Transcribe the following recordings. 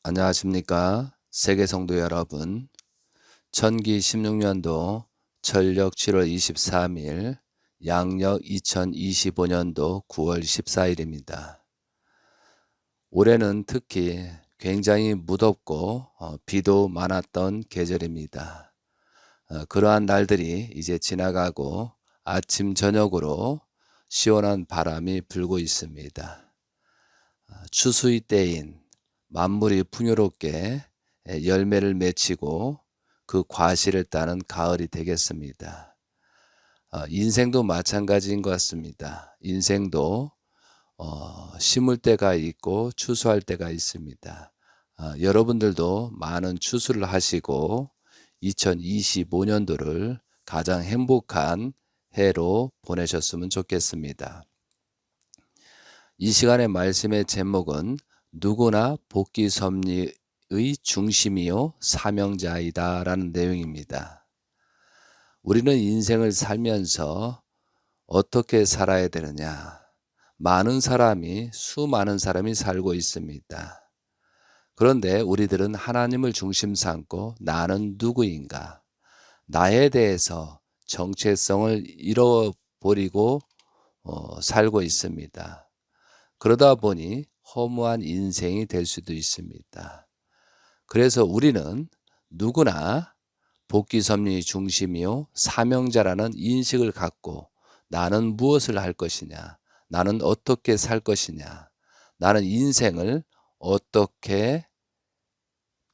안녕하십니까. 세계성도 여러분. 천기 16년도 철력 7월 23일, 양력 2025년도 9월 14일입니다. 올해는 특히 굉장히 무덥고 비도 많았던 계절입니다. 그러한 날들이 이제 지나가고 아침 저녁으로 시원한 바람이 불고 있습니다. 추수의 때인 만물이 풍요롭게 열매를 맺히고 그 과실을 따는 가을이 되겠습니다. 인생도 마찬가지인 것 같습니다. 인생도 심을 때가 있고 추수할 때가 있습니다. 여러분들도 많은 추수를 하시고 2025년도를 가장 행복한 해로 보내셨으면 좋겠습니다. 이 시간의 말씀의 제목은 누구나 복귀 섭리의 중심이요 사명자이다 라는 내용입니다. 우리는 인생을 살면서 어떻게 살아야 되느냐? 수많은 사람이 살고 있습니다. 그런데 우리들은 하나님을 중심 삼고 나는 누구인가? 나에 대해서 정체성을 잃어버리고 살고 있습니다. 그러다 보니 허무한 인생이 될 수도 있습니다. 그래서 우리는 누구나 복귀 섭리 중심이요 사명자라는 인식을 갖고 나는 무엇을 할 것이냐, 나는 어떻게 살 것이냐, 나는 인생을 어떻게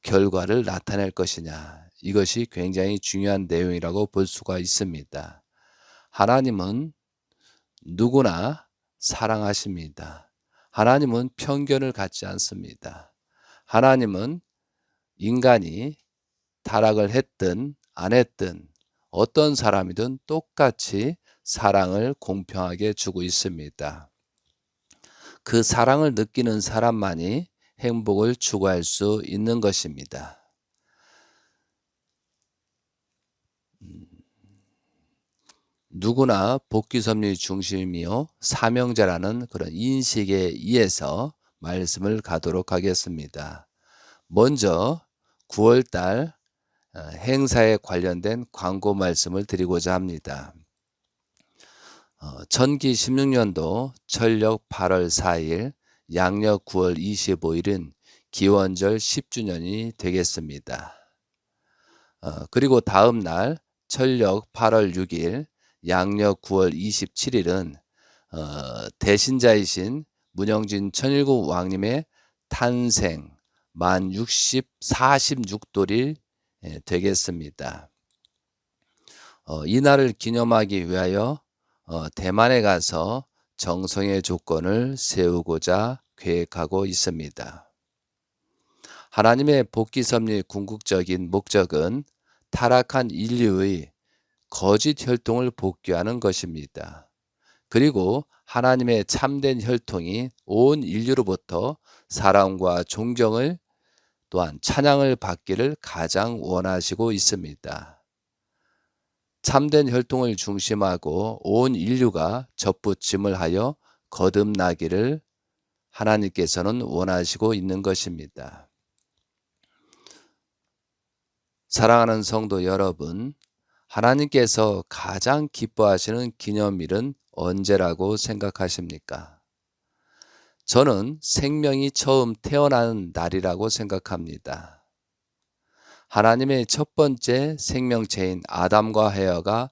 결과를 나타낼 것이냐, 이것이 굉장히 중요한 내용이라고 볼 수가 있습니다. 하나님은 누구나 사랑하십니다. 하나님은 편견을 갖지 않습니다. 하나님은 인간이 타락을 했든 안 했든 어떤 사람이든 똑같이 사랑을 공평하게 주고 있습니다. 그 사랑을 느끼는 사람만이 행복을 추구할 수 있는 것입니다. 누구나 복귀 섭리 중심이요 사명자라는 그런 인식에 의해서 말씀을 가도록 하겠습니다. 먼저 9월달 행사에 관련된 광고 말씀을 드리고자 합니다. 천기 16년도 철력 8월 4일, 양력 9월 25일은 기원절 10주년이 되겠습니다. 그리고 다음 날 철력 8월 6일, 양력 9월 27일은 대신자이신 문영진 천일국 왕님의 탄생 만 46돌이 되겠습니다. 이날을 기념하기 위하여 대만에 가서 정성의 조건을 세우고자 계획하고 있습니다. 하나님의 복귀 섭리 궁극적인 목적은 타락한 인류의 거짓 혈통을 복귀하는 것입니다. 그리고 하나님의 참된 혈통이 온 인류로부터 사랑과 존경을 또한 찬양을 받기를 가장 원하시고 있습니다. 참된 혈통을 중심하고 온 인류가 접붙임을 하여 거듭나기를 하나님께서는 원하시고 있는 것입니다. 사랑하는 성도 여러분, 하나님께서 가장 기뻐하시는 기념일은 언제라고 생각하십니까? 저는 생명이 처음 태어나는 날이라고 생각합니다. 하나님의 첫 번째 생명체인 아담과 헤어가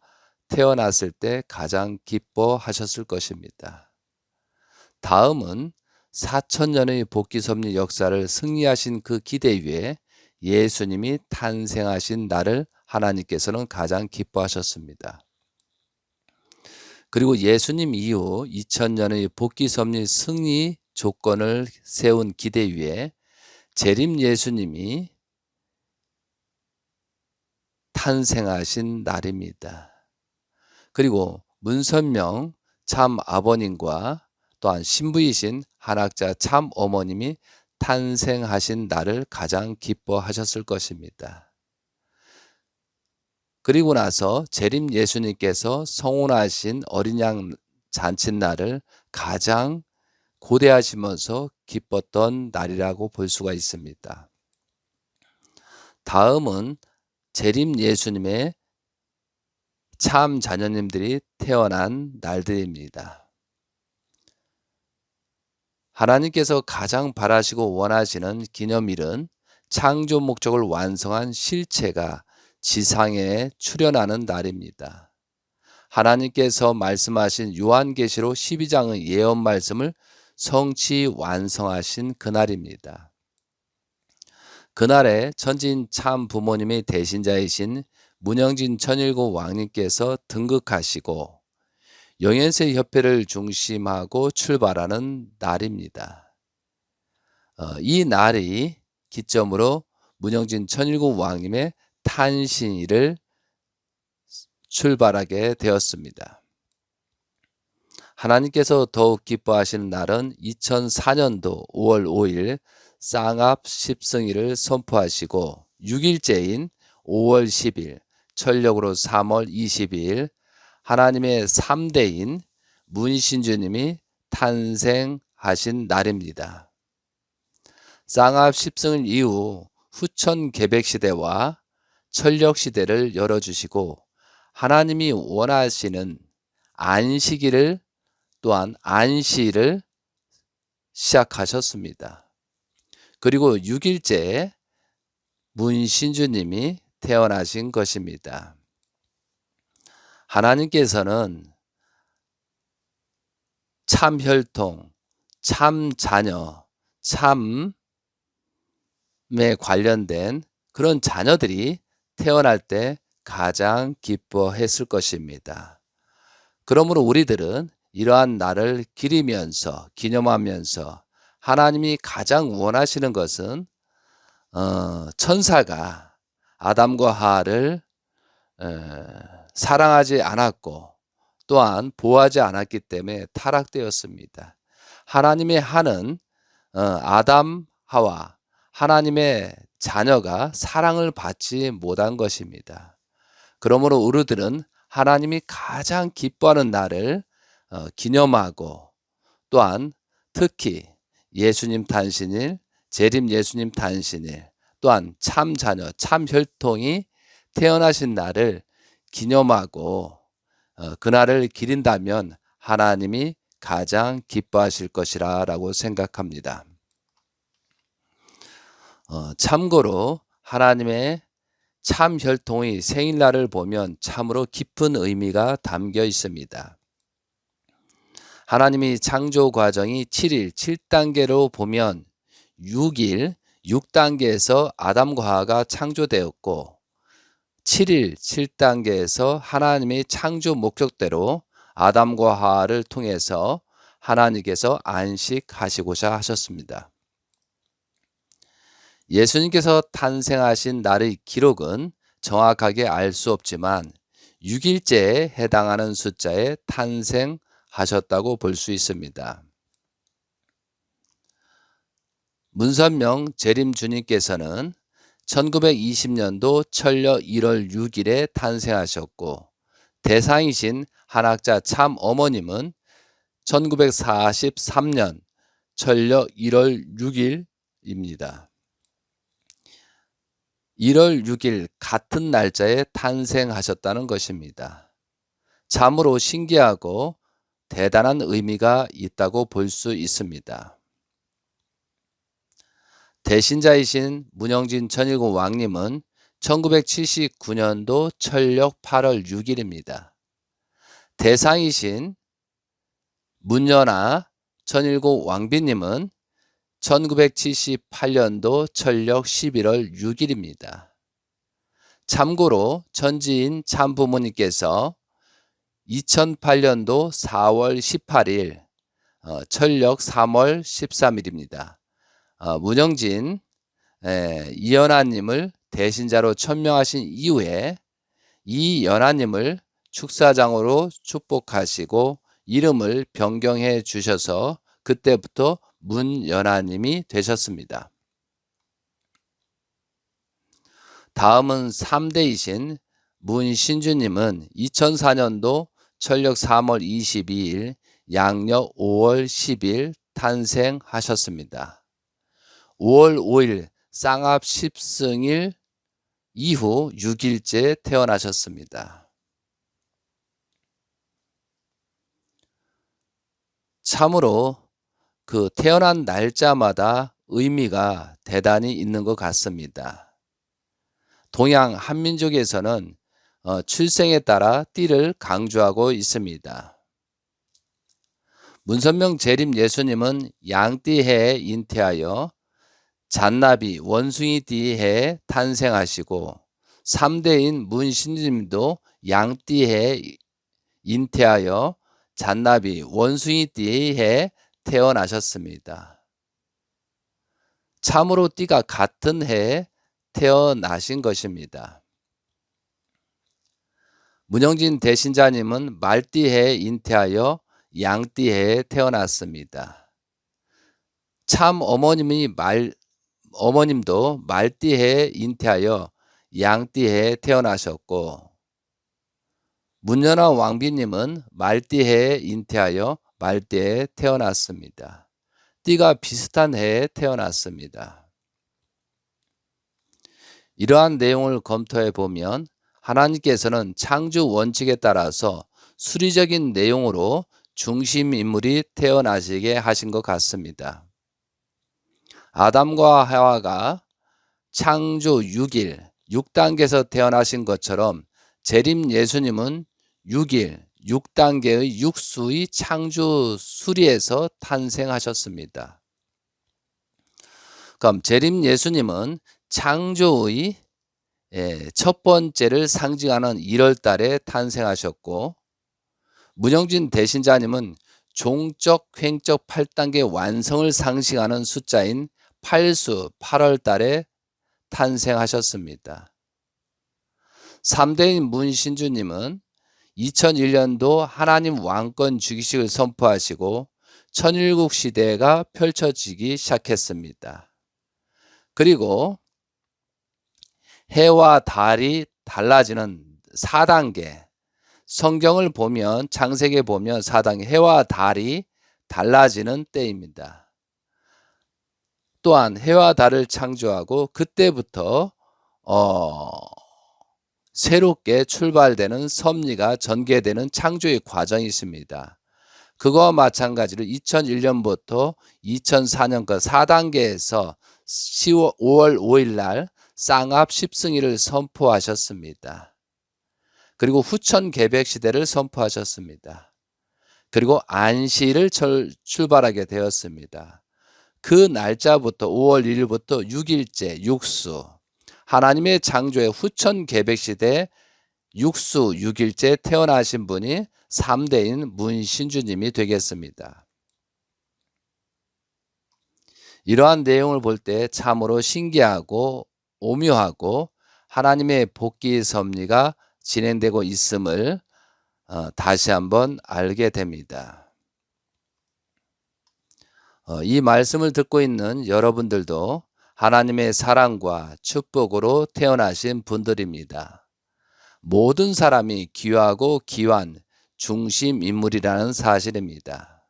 태어났을 때 가장 기뻐하셨을 것입니다. 다음은 4000년의 복귀 섭리 역사를 승리하신 그 기대 위에 예수님이 탄생하신 날을 하나님께서는 가장 기뻐하셨습니다. 그리고 예수님 이후 2000년의 복귀 섭리 승리 조건을 세운 기대 위에 재림 예수님이 탄생하신 날입니다. 그리고 문선명 참 아버님과 또한 신부이신 한학자 참 어머님이 탄생하신 날을 가장 기뻐하셨을 것입니다. 그리고 나서 재림 예수님께서 성혼하신 어린 양 잔칫날을 가장 고대하시면서 기뻤던 날이라고 볼 수가 있습니다. 다음은 재림 예수님의 참 자녀님들이 태어난 날들입니다. 하나님께서 가장 바라시고 원하시는 기념일은 창조 목적을 완성한 실체가 지상에 출현하는 날입니다. 하나님께서 말씀하신 요한계시록 12장의 예언 말씀을 성취 완성하신 그날입니다. 그날에 천지인 참 부모님의 대신자이신 문영진 천일국 왕님께서 등극하시고 영현세 협회를 중심하고 출발하는 날입니다. 이 날이 기점으로 문영진 천일국 왕님의 탄신일을 출발하게 되었습니다. 하나님께서 더욱 기뻐하시는 날은 2004년도 5월 5일 쌍합 10승일을 선포하시고 6일째인 5월 10일 철력으로 3월 22일 하나님의 3대인 문신주님이 탄생하신 날입니다. 쌍합 10승일 이후 후천 개백시대와 철력시대를 열어주시고 하나님이 원하시는 안식일을 또한 안시일을 시작하셨습니다. 그리고 6일째에 문신주님이 태어나신 것입니다. 하나님께서는 참 혈통, 참 자녀, 참에 관련된 그런 자녀들이 태어날 때 가장 기뻐했을 것입니다. 그러므로 우리들은 이러한 날을 기리면서 기념하면서 하나님이 가장 원하시는 것은 천사가 아담과 하와를 사랑하지 않았고 또한 보호하지 않았기 때문에 타락되었습니다. 하나님의 하는 아담, 하와 하나님의 자녀가 사랑을 받지 못한 것입니다. 그러므로 우리들은 하나님이 가장 기뻐하는 날을 기념하고 또한 특히 예수님 탄신일, 재림 예수님 탄신일, 또한 참 자녀, 참 혈통이 태어나신 날을 기념하고 그날을 기린다면 하나님이 가장 기뻐하실 것이라 라고 생각합니다. 참고로 하나님의 참 혈통의 생일날을 보면 참으로 깊은 의미가 담겨 있습니다. 하나님이 창조 과정이 7일, 7단계로 보면 6일, 6단계에서 아담과 하와가 창조되었고 7일, 7단계에서 하나님의 창조 목적대로 아담과 하와를 통해서 하나님께서 안식하시고자 하셨습니다. 예수님께서 탄생하신 날의 기록은 정확하게 알 수 없지만 6일째에 해당하는 숫자에 탄생하셨다고 볼 수 있습니다. 문선명 재림 주님께서는 1920년도 철력 1월 6일에 탄생하셨고 대상이신 한학자 참 어머님은 1943년 철력 1월 6일입니다. 1월 6일 같은 날짜에 탄생하셨다는 것입니다. 참으로 신기하고 대단한 의미가 있다고 볼 수 있습니다. 대신자이신 문영진 천일국 왕님은 1979년도 철력 8월 6일입니다. 대상이신 문연아 천일국 왕비님은 1978년도 철력 11월 6일입니다. 참고로 천지인 참부모님께서 2008년도 4월 18일 철력 3월 13일입니다. 문영진 이연아님을 대신자로 천명하신 이후에 이 연아님을 축사장으로 축복하시고 이름을 변경해 주셔서 그때부터 문연아님이 되셨습니다. 다음은 3대이신 문신주님은 2004년도 철력 3월 22일, 양력 5월 10일 탄생하셨습니다. 5월 5일 쌍합 10승일 이후 6일째 태어나셨습니다. 참으로 그 태어난 날짜마다 의미가 대단히 있는 것 같습니다. 동양 한민족에서는 출생에 따라 띠를 강조하고 있습니다. 문선명 재림 예수님은 양띠해에 잉태하여 잔나비 원숭이띠해에 탄생하시고 3대인 문신님도 양띠해에 잉태하여 잔나비 원숭이띠해에 태어나셨습니다. 참으로 띠가 같은 해에 태어나신 것입니다. 문영진 대신자님은 말띠해에 잉태하여 양띠해에 태어났습니다. 참 어머님도 말띠해에 잉태하여 양띠해에 태어나셨고, 문연아 왕비님은 말띠해에 잉태하여 말띠해에 태어났습니다. 띠가 비슷한 해에 태어났습니다. 이러한 내용을 검토해 보면 하나님께서는 창조 원칙에 따라서 수리적인 내용으로 중심 인물이 태어나시게 하신 것 같습니다. 아담과 하와가 창조 6일, 6단계에서 태어나신 것처럼 재림 예수님은 6일, 6단계의 육수의 창조 수리에서 탄생하셨습니다. 그럼 재림 예수님은 창조의 첫 번째를 상징하는 1월 달에 탄생하셨고, 문영진 대신자님은 종적, 횡적 8단계 완성을 상징하는 숫자인 8수 8월 달에 탄생하셨습니다. 3대인 문신주님은 2001년도 하나님 왕권 주기식을 선포하시고 천일국 시대가 펼쳐지기 시작했습니다. 그리고 해와 달이 달라지는 4단계, 성경을 보면 창세기에 보면 4단계 해와 달이 달라지는 때입니다. 또한 해와 달을 창조하고 그때부터 새롭게 출발되는 섭리가 전개되는 창조의 과정이 있습니다. 그거와 마찬가지로 2001년부터 2004년까지 4단계에서 5월 5일 날 쌍합 10승일을 선포하셨습니다. 그리고 후천 개백 시대를 선포하셨습니다. 그리고 안시를 출발하게 되었습니다. 그 날짜부터 5월 1일부터 6일째 육수, 하나님의 창조의 후천 개백 시대 육수 6일째 태어나신 분이 3대인 문신주님이 되겠습니다. 이러한 내용을 볼 때 참으로 신기하고 오묘하고 하나님의 복귀 섭리가 진행되고 있음을 다시 한번 알게 됩니다. 이 말씀을 듣고 있는 여러분들도 하나님의 사랑과 축복으로 태어나신 분들입니다. 모든 사람이 귀하고 귀한 중심 인물이라는 사실입니다.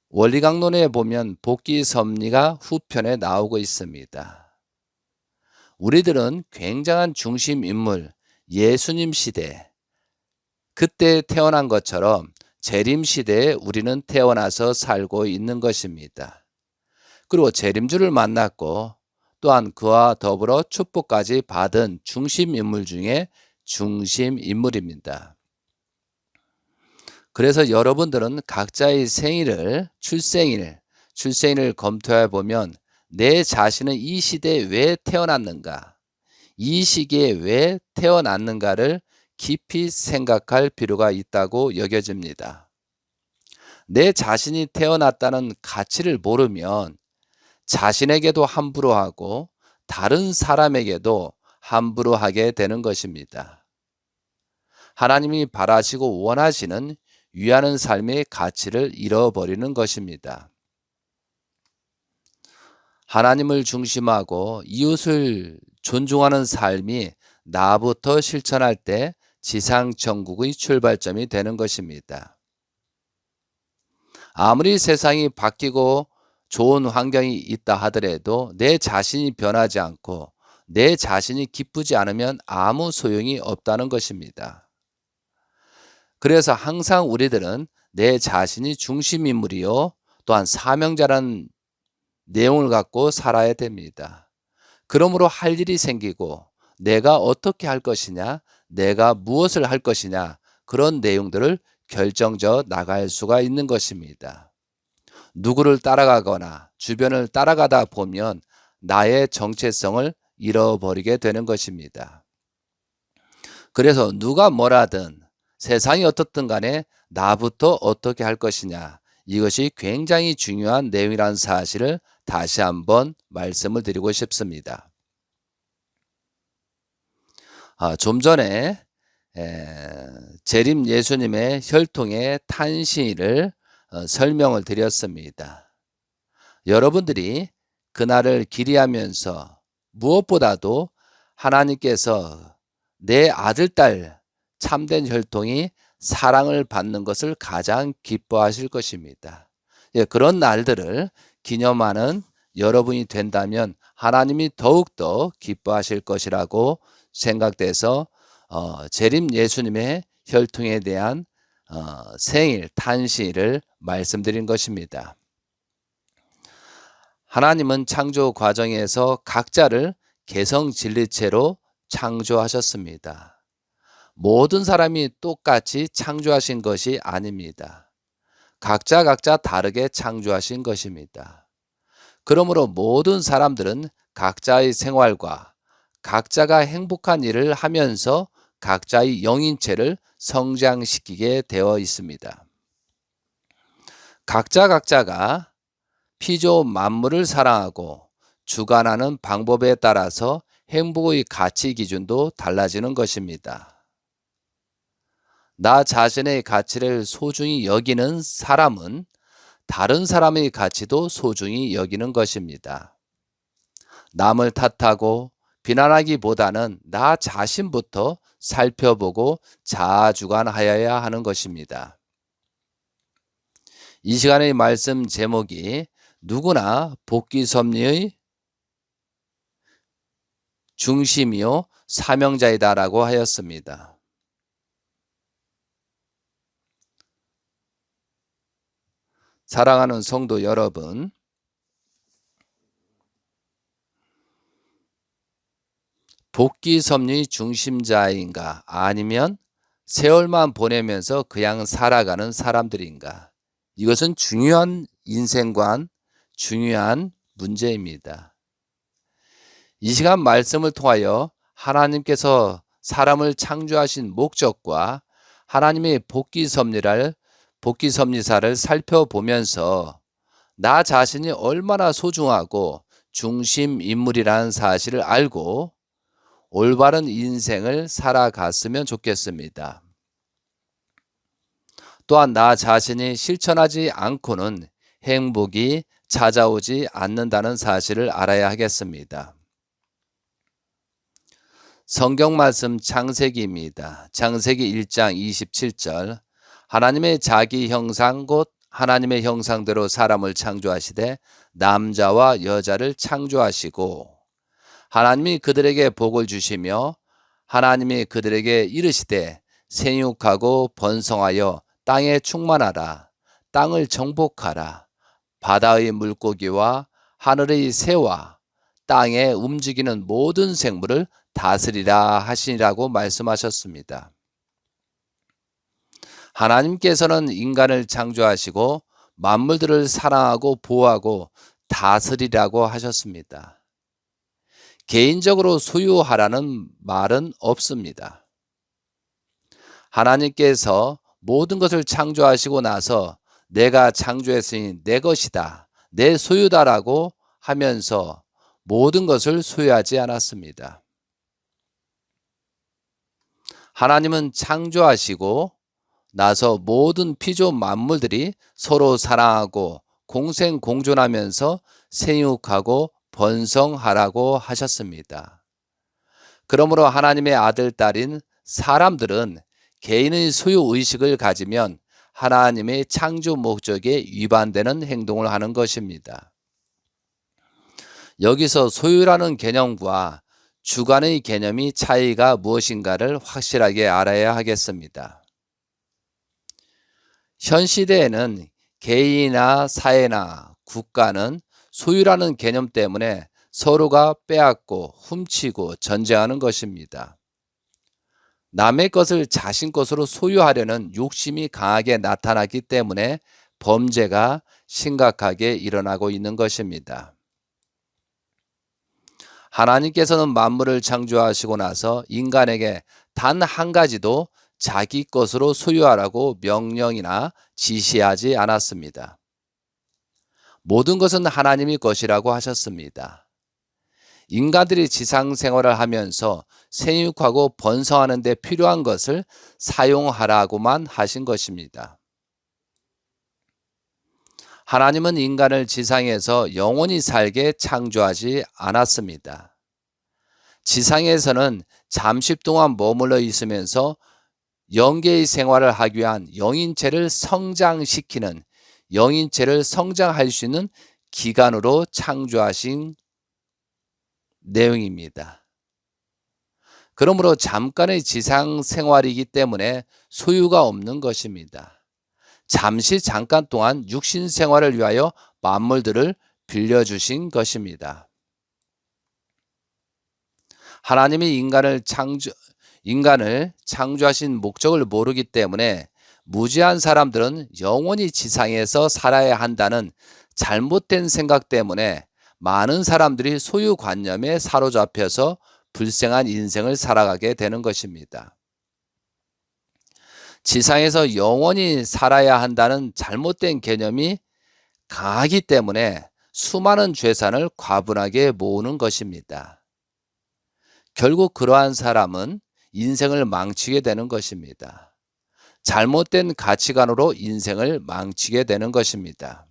원리강론에 보면 복귀 섭리가 후편에 나오고 있습니다. 우리들은 굉장한 중심 인물, 예수님 시대, 그때 태어난 것처럼 재림 시대에 우리는 태어나서 살고 있는 것입니다. 그리고 재림주를 만났고 또한 그와 더불어 축복까지 받은 중심 인물 중에 중심 인물입니다. 그래서 여러분들은 각자의 생일을, 출생일을 검토해 보면 내 자신은 이 시대에 왜 태어났는가, 이 시기에 왜 태어났는가를 깊이 생각할 필요가 있다고 여겨집니다. 내 자신이 태어났다는 가치를 모르면 자신에게도 함부로 하고 다른 사람에게도 함부로 하게 되는 것입니다. 하나님이 바라시고 원하시는 위하는 삶의 가치를 잃어버리는 것입니다. 하나님을 중심하고 이웃을 존중하는 삶이 나부터 실천할 때 지상천국의 출발점이 되는 것입니다. 아무리 세상이 바뀌고 좋은 환경이 있다 하더라도 내 자신이 변하지 않고 내 자신이 기쁘지 않으면 아무 소용이 없다는 것입니다. 그래서 항상 우리들은 내 자신이 중심 인물이요, 또한 사명자라는 내용을 갖고 살아야 됩니다. 그러므로 할 일이 생기고 내가 어떻게 할 것이냐, 내가 무엇을 할 것이냐, 그런 내용들을 결정져 나갈 수가 있는 것입니다. 누구를 따라가거나 주변을 따라가다 보면 나의 정체성을 잃어버리게 되는 것입니다. 그래서 누가 뭐라든 세상이 어떻든 간에 나부터 어떻게 할 것이냐, 이것이 굉장히 중요한 내용이라는 사실을 다시 한번 말씀을 드리고 싶습니다. 좀 전에 재림 예수님의 혈통의 탄신일을 설명을 드렸습니다. 여러분들이 그날을 기리하면서 무엇보다도 하나님께서 내 아들, 딸 참된 혈통이 사랑을 받는 것을 가장 기뻐하실 것입니다. 그런 날들을 기념하는 여러분이 된다면 하나님이 더욱더 기뻐하실 것이라고 생각돼서 재림 예수님의 혈통에 대한 생일, 탄신일을 말씀드린 것입니다. 하나님은 창조 과정에서 각자를 개성 진리체로 창조하셨습니다. 모든 사람이 똑같이 창조하신 것이 아닙니다. 각자 다르게 창조하신 것입니다. 그러므로 모든 사람들은 각자의 생활과 각자가 행복한 일을 하면서 각자의 영인체를 성장시키게 되어 있습니다. 각자가 피조 만물을 사랑하고 주관하는 방법에 따라서 행복의 가치 기준도 달라지는 것입니다. 나 자신의 가치를 소중히 여기는 사람은 다른 사람의 가치도 소중히 여기는 것입니다. 남을 탓하고 비난하기보다는 나 자신부터 살펴보고 자아주관하여야 하는 것입니다. 이 시간의 말씀 제목이 누구나 복귀 섭리의 중심이요 사명자이다라고 하였습니다. 사랑하는 성도 여러분, 복귀 섭리 중심자인가, 아니면 세월만 보내면서 그냥 살아가는 사람들인가? 이것은 중요한 인생관, 중요한 문제입니다. 이 시간 말씀을 통하여 하나님께서 사람을 창조하신 목적과 하나님의 복귀 섭리사를 살펴보면서 나 자신이 얼마나 소중하고 중심 인물이라는 사실을 알고 올바른 인생을 살아갔으면 좋겠습니다. 또한 나 자신이 실천하지 않고는 행복이 찾아오지 않는다는 사실을 알아야 하겠습니다. 성경 말씀 창세기입니다. 창세기 1장 27절, 하나님의 자기 형상 곧 하나님의 형상대로 사람을 창조하시되 남자와 여자를 창조하시고 하나님이 그들에게 복을 주시며 하나님이 그들에게 이르시되 생육하고 번성하여 땅에 충만하라. 땅을 정복하라. 바다의 물고기와 하늘의 새와 땅에 움직이는 모든 생물을 다스리라 하시니라고 말씀하셨습니다. 하나님께서는 인간을 창조하시고 만물들을 사랑하고 보호하고 다스리라고 하셨습니다. 개인적으로 소유하라는 말은 없습니다. 하나님께서 모든 것을 창조하시고 나서 내가 창조했으니 내 것이다, 내 소유다라고 하면서 모든 것을 소유하지 않았습니다. 하나님은 창조하시고 나서 모든 피조 만물들이 서로 사랑하고 공생공존하면서 생육하고 번성하라고 하셨습니다. 그러므로 하나님의 아들, 딸인 사람들은 개인의 소유의식을 가지면 하나님의 창조 목적에 위반되는 행동을 하는 것입니다. 여기서 소유라는 개념과 주관의 개념이 차이가 무엇인가를 확실하게 알아야 하겠습니다. 현 시대에는 개인이나 사회나 국가는 소유라는 개념 때문에 서로가 빼앗고 훔치고 전쟁하는 것입니다. 남의 것을 자신 것으로 소유하려는 욕심이 강하게 나타나기 때문에 범죄가 심각하게 일어나고 있는 것입니다. 하나님께서는 만물을 창조하시고 나서 인간에게 단 한 가지도 자기 것으로 소유하라고 명령이나 지시하지 않았습니다. 모든 것은 하나님의 것이라고 하셨습니다. 인간들이 지상 생활을 하면서 생육하고 번성하는 데 필요한 것을 사용하라고만 하신 것입니다. 하나님은 인간을 지상에서 영원히 살게 창조하지 않았습니다. 지상에서는 잠시 동안 머물러 있으면서 영계의 생활을 하기 위한 영인체를 성장시키는, 영인체를 성장할 수 있는 기간으로 창조하신 내용입니다. 그러므로 잠깐의 지상 생활이기 때문에 소유가 없는 것입니다. 잠깐 동안 육신 생활을 위하여 만물들을 빌려주신 것입니다. 하나님이 인간을 창조하신 목적을 모르기 때문에 무지한 사람들은 영원히 지상에서 살아야 한다는 잘못된 생각 때문에 많은 사람들이 소유관념에 사로잡혀서 불행한 인생을 살아가게 되는 것입니다. 지상에서 영원히 살아야 한다는 잘못된 개념이 강하기 때문에 수많은 재산을 과분하게 모으는 것입니다. 결국 그러한 사람은 인생을 망치게 되는 것입니다. 잘못된 가치관으로 인생을 망치게 되는 것입니다.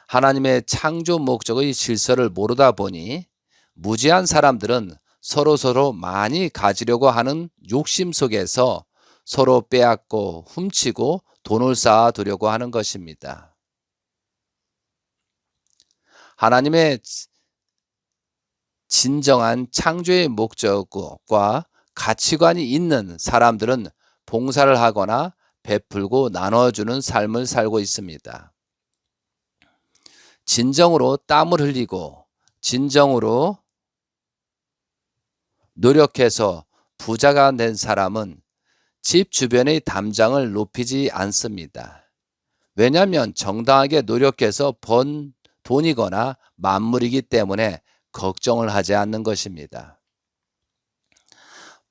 하나님의 창조 목적의 질서를 모르다 보니 무지한 사람들은 서로 많이 가지려고 하는 욕심 속에서 서로 빼앗고 훔치고 돈을 쌓아두려고 하는 것입니다. 하나님의 진정한 창조의 목적과 가치관이 있는 사람들은 봉사를 하거나 베풀고 나눠주는 삶을 살고 있습니다. 진정으로 땀을 흘리고 진정으로 노력해서 부자가 된 사람은 집 주변의 담장을 높이지 않습니다. 왜냐하면 정당하게 노력해서 번 돈이거나 만물이기 때문에 걱정을 하지 않는 것입니다.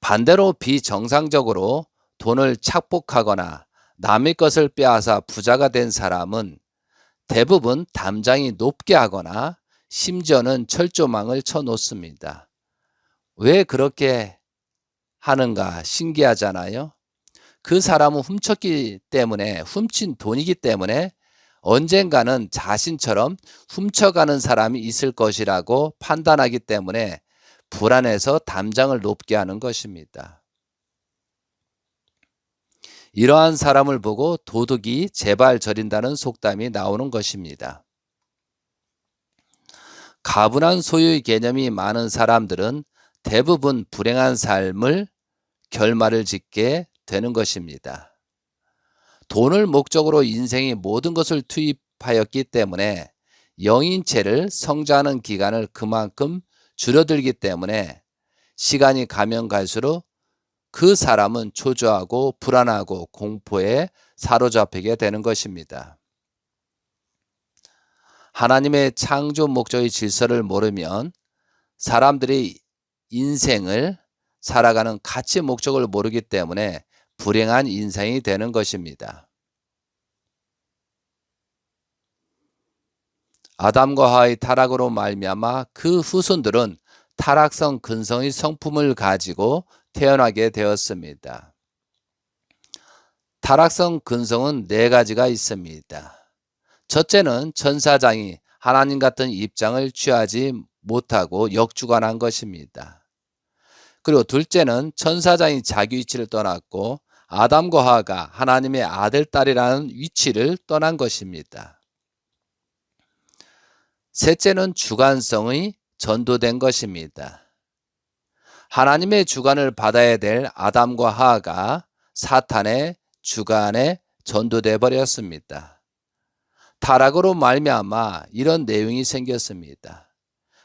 반대로 비정상적으로 돈을 착복하거나 남의 것을 빼앗아 부자가 된 사람은 대부분 담장이 높게 하거나 심지어는 철조망을 쳐놓습니다. 왜 그렇게 하는가 신기하잖아요. 그 사람은 훔쳤기 때문에, 훔친 돈이기 때문에 언젠가는 자신처럼 훔쳐가는 사람이 있을 것이라고 판단하기 때문에 불안해서 담장을 높게 하는 것입니다. 이러한 사람을 보고 도둑이 제발 저린다는 속담이 나오는 것입니다. 가분한 소유의 개념이 많은 사람들은 대부분 불행한 삶을 결말을 짓게 되는 것입니다. 돈을 목적으로 인생의 모든 것을 투입하였기 때문에 영인체를 성장하는 기간을 그만큼 줄어들기 때문에 시간이 가면 갈수록 그 사람은 초조하고 불안하고 공포에 사로잡히게 되는 것입니다. 하나님의 창조 목적의 질서를 모르면 사람들이 인생을 살아가는 가치 목적을 모르기 때문에 불행한 인생이 되는 것입니다. 아담과 하와의 타락으로 말미암아 그 후손들은 타락성 근성의 성품을 가지고 태어나게 되었습니다. 타락성 근성은 4가지가 있습니다. 첫째는 천사장이 하나님 같은 입장을 취하지 못하고 역주관한 것입니다. 그리고 둘째는 천사장이 자기 위치를 떠났고 아담과 하와가 하나님의 아들, 딸이라는 위치를 떠난 것입니다. 셋째는 주관성이 전도된 것입니다. 하나님의 주관을 받아야 될 아담과 하와가 사탄의 주관에 전도돼 버렸습니다. 타락으로 말미암아 이런 내용이 생겼습니다.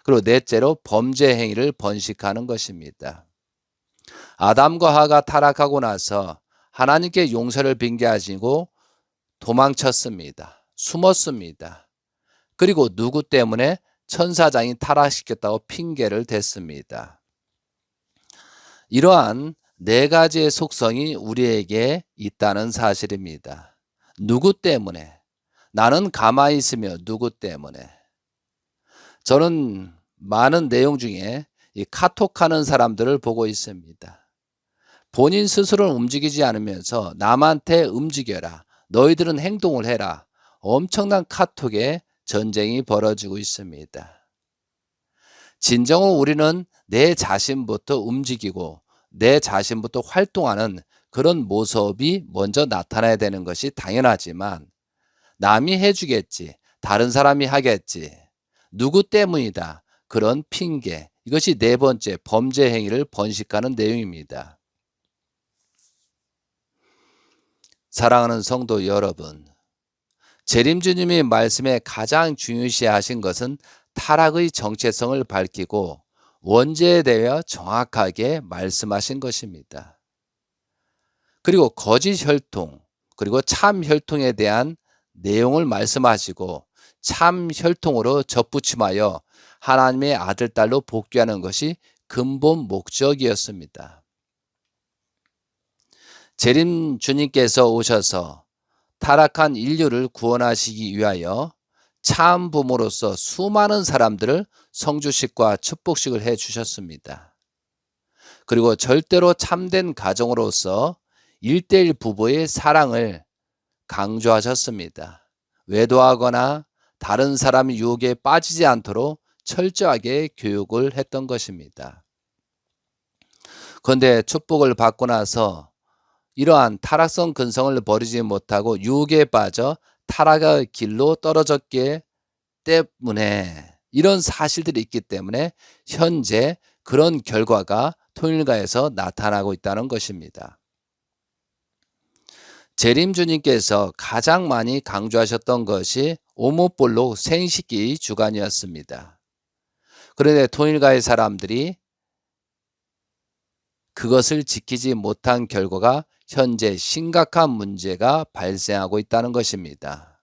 그리고 넷째로 범죄 행위를 번식하는 것입니다. 아담과 하와가 타락하고 나서 하나님께 용서를 빙계하시고 도망쳤습니다. 숨었습니다. 그리고 누구 때문에 천사장이 타락시켰다고 핑계를 댔습니다. 이러한 네 가지의 속성이 우리에게 있다는 사실입니다. 누구 때문에? 나는 가만히 있으며 누구 때문에? 저는 많은 내용 중에 이 카톡하는 사람들을 보고 있습니다. 본인 스스로는 움직이지 않으면서 남한테 움직여라. 너희들은 행동을 해라. 엄청난 카톡의 전쟁이 벌어지고 있습니다. 진정으로 우리는 내 자신부터 움직이고 내 자신부터 활동하는 그런 모습이 먼저 나타나야 되는 것이 당연하지만 남이 해주겠지, 다른 사람이 하겠지, 누구 때문이다, 그런 핑계, 이것이 네 번째 범죄 행위를 번식하는 내용입니다. 사랑하는 성도 여러분, 재림주님이 말씀에 가장 중요시하신 것은 타락의 정체성을 밝히고 원죄에 대하여 정확하게 말씀하신 것입니다. 그리고 거짓 혈통, 그리고 참 혈통에 대한 내용을 말씀하시고 참 혈통으로 접붙임하여 하나님의 아들, 딸로 복귀하는 것이 근본 목적이었습니다. 재림 주님께서 오셔서 타락한 인류를 구원하시기 위하여 참 부모로서 수많은 사람들을 성주식과 축복식을 해 주셨습니다. 그리고 절대로 참된 가정으로서 1:1 부부의 사랑을 강조하셨습니다. 외도하거나 다른 사람의 유혹에 빠지지 않도록 철저하게 교육을 했던 것입니다. 그런데 축복을 받고 나서 이러한 타락성 근성을 버리지 못하고 유혹에 빠져 타락의 길로 떨어졌기 때문에 이런 사실들이 있기 때문에 현재 그런 결과가 통일가에서 나타나고 있다는 것입니다. 재림주님께서 가장 많이 강조하셨던 것이 오목볼록 생식기 주간이었습니다. 그런데 통일가의 사람들이 그것을 지키지 못한 결과가 현재 심각한 문제가 발생하고 있다는 것입니다.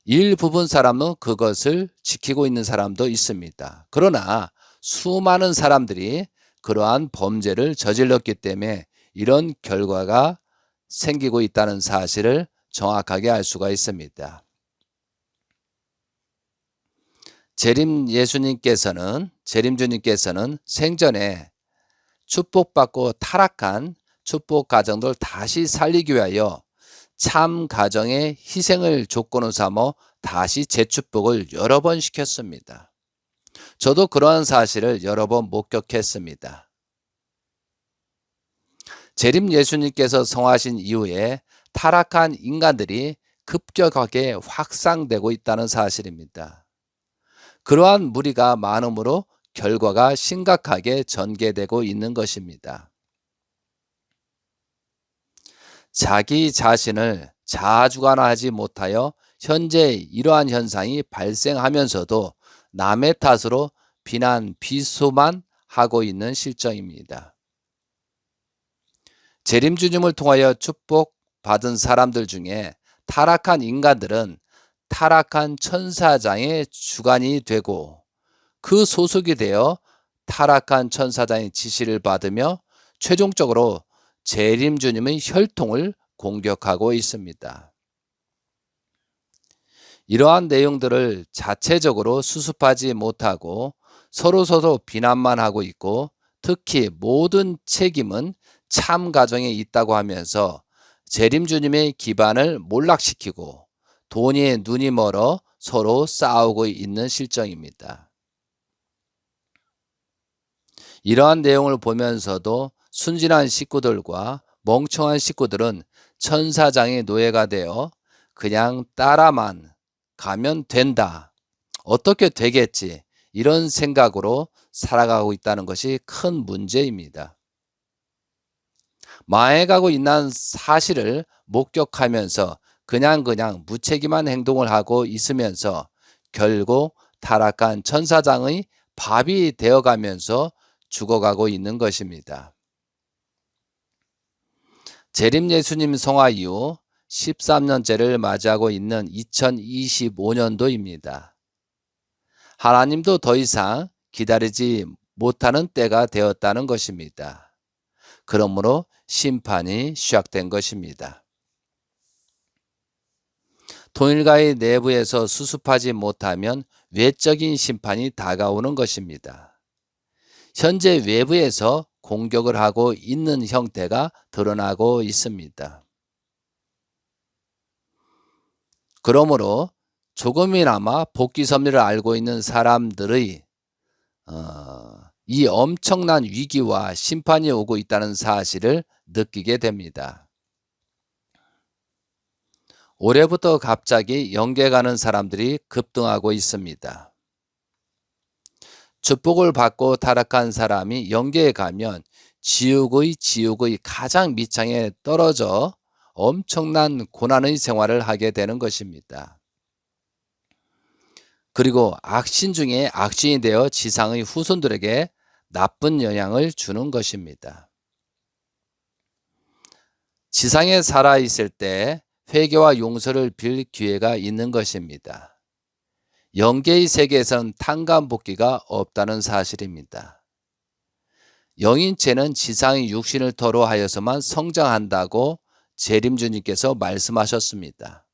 일부분 사람은 그것을 지키고 있는 사람도 있습니다. 그러나 수많은 사람들이 그러한 범죄를 저질렀기 때문에 이런 결과가 생기고 있다는 사실을 정확하게 알 수가 있습니다. 재림주님께서는 생전에 축복받고 타락한 축복 가정들 다시 살리기 위하여 참 가정의 희생을 조건으로 삼아 다시 재축복을 여러 번 시켰습니다. 저도 그러한 사실을 여러 번 목격했습니다. 재림 예수님께서 성하신 이후에 타락한 인간들이 급격하게 확산되고 있다는 사실입니다. 그러한 무리가 많음으로 결과가 심각하게 전개되고 있는 것입니다. 자기 자신을 자아주관하지 못하여 현재 이러한 현상이 발생하면서도 남의 탓으로 비난, 비소만 하고 있는 실정입니다. 재림주님을 통하여 축복받은 사람들 중에 타락한 인간들은 타락한 천사장의 주관이 되고 그 소속이 되어 타락한 천사장의 지시를 받으며 최종적으로 재림주님의 혈통을 공격하고 있습니다. 이러한 내용들을 자체적으로 수습하지 못하고 서로 비난만 하고 있고 특히 모든 책임은 참 가정에 있다고 하면서 재림주님의 기반을 몰락시키고 돈에 눈이 멀어 서로 싸우고 있는 실정입니다. 이러한 내용을 보면서도 순진한 식구들과 멍청한 식구들은 천사장의 노예가 되어 그냥 따라만 가면 된다. 어떻게 되겠지? 이런 생각으로 살아가고 있다는 것이 큰 문제입니다. 망해가고 있는 사실을 목격하면서 그냥 무책임한 행동을 하고 있으면서 결국 타락한 천사장의 밥이 되어가면서 죽어가고 있는 것입니다. 재림 예수님 성화 이후 13년째를 맞이하고 있는 2025년도입니다. 하나님도 더 이상 기다리지 못하는 때가 되었다는 것입니다. 그러므로 심판이 시작된 것입니다. 통일가의 내부에서 수습하지 못하면 외적인 심판이 다가오는 것입니다. 현재 외부에서 공격을 하고 있는 형태가 드러나고 있습니다. 그러므로 조금이나마 복귀 섭리를 알고 있는 사람들의 이 엄청난 위기와 심판이 오고 있다는 사실을 느끼게 됩니다. 올해부터 갑자기 영계 가는 사람들이 급등하고 있습니다. 축복을 받고 타락한 사람이 영계에 가면 지옥의 가장 밑창에 떨어져 엄청난 고난의 생활을 하게 되는 것입니다. 그리고 악신 중에 악신이 되어 지상의 후손들에게 나쁜 영향을 주는 것입니다. 지상에 살아있을 때 회개와 용서를 빌 기회가 있는 것입니다. 영계의 세계에선 탕감복귀가 없다는 사실입니다. 영인체는 지상의 육신을 토로하여서만 성장한다고 재림주님께서 말씀하셨습니다.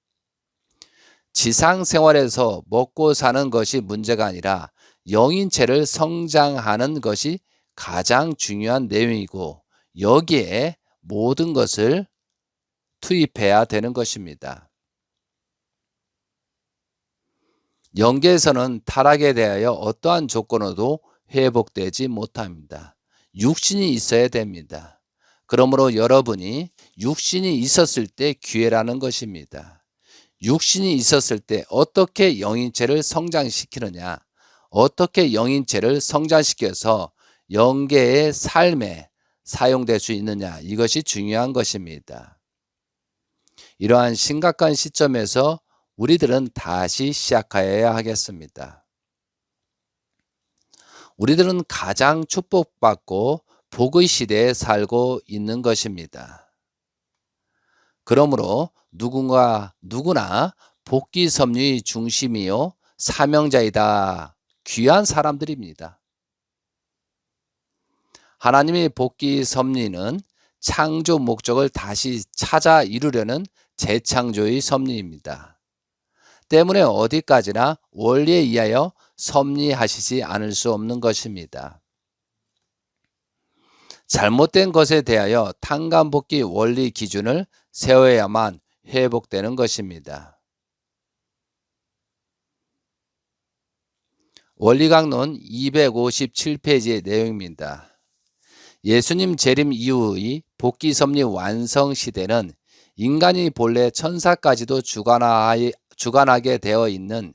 지상 생활에서 먹고 사는 것이 문제가 아니라 영인체를 성장하는 것이 가장 중요한 내용이고 여기에 모든 것을 투입해야 되는 것입니다. 영계에서는 타락에 대하여 어떠한 조건으로도 회복되지 못합니다. 육신이 있어야 됩니다. 그러므로 여러분이 육신이 있었을 때 기회라는 것입니다. 육신이 있었을 때 어떻게 영인체를 성장시키느냐, 어떻게 영인체를 성장시켜서 영계의 삶에 사용될 수 있느냐, 이것이 중요한 것입니다. 이러한 심각한 시점에서 우리들은 다시 시작하여야 하겠습니다. 우리들은 가장 축복받고 복의 시대에 살고 있는 것입니다. 그러므로 누구나 복귀 섭리의 중심이요 사명자이다. 귀한 사람들입니다. 하나님의 복귀 섭리는 창조 목적을 다시 찾아 이루려는 재창조의 섭리입니다. 때문에 어디까지나 원리에 의하여 섭리하시지 않을 수 없는 것입니다. 잘못된 것에 대하여 탕감복귀 원리 기준을 세워야만 회복되는 것입니다. 원리강론 257페이지의 내용입니다. 예수님 재림 이후의 복귀 섭리 완성 시대는 인간이 본래 천사까지도 주관하게 되어 있는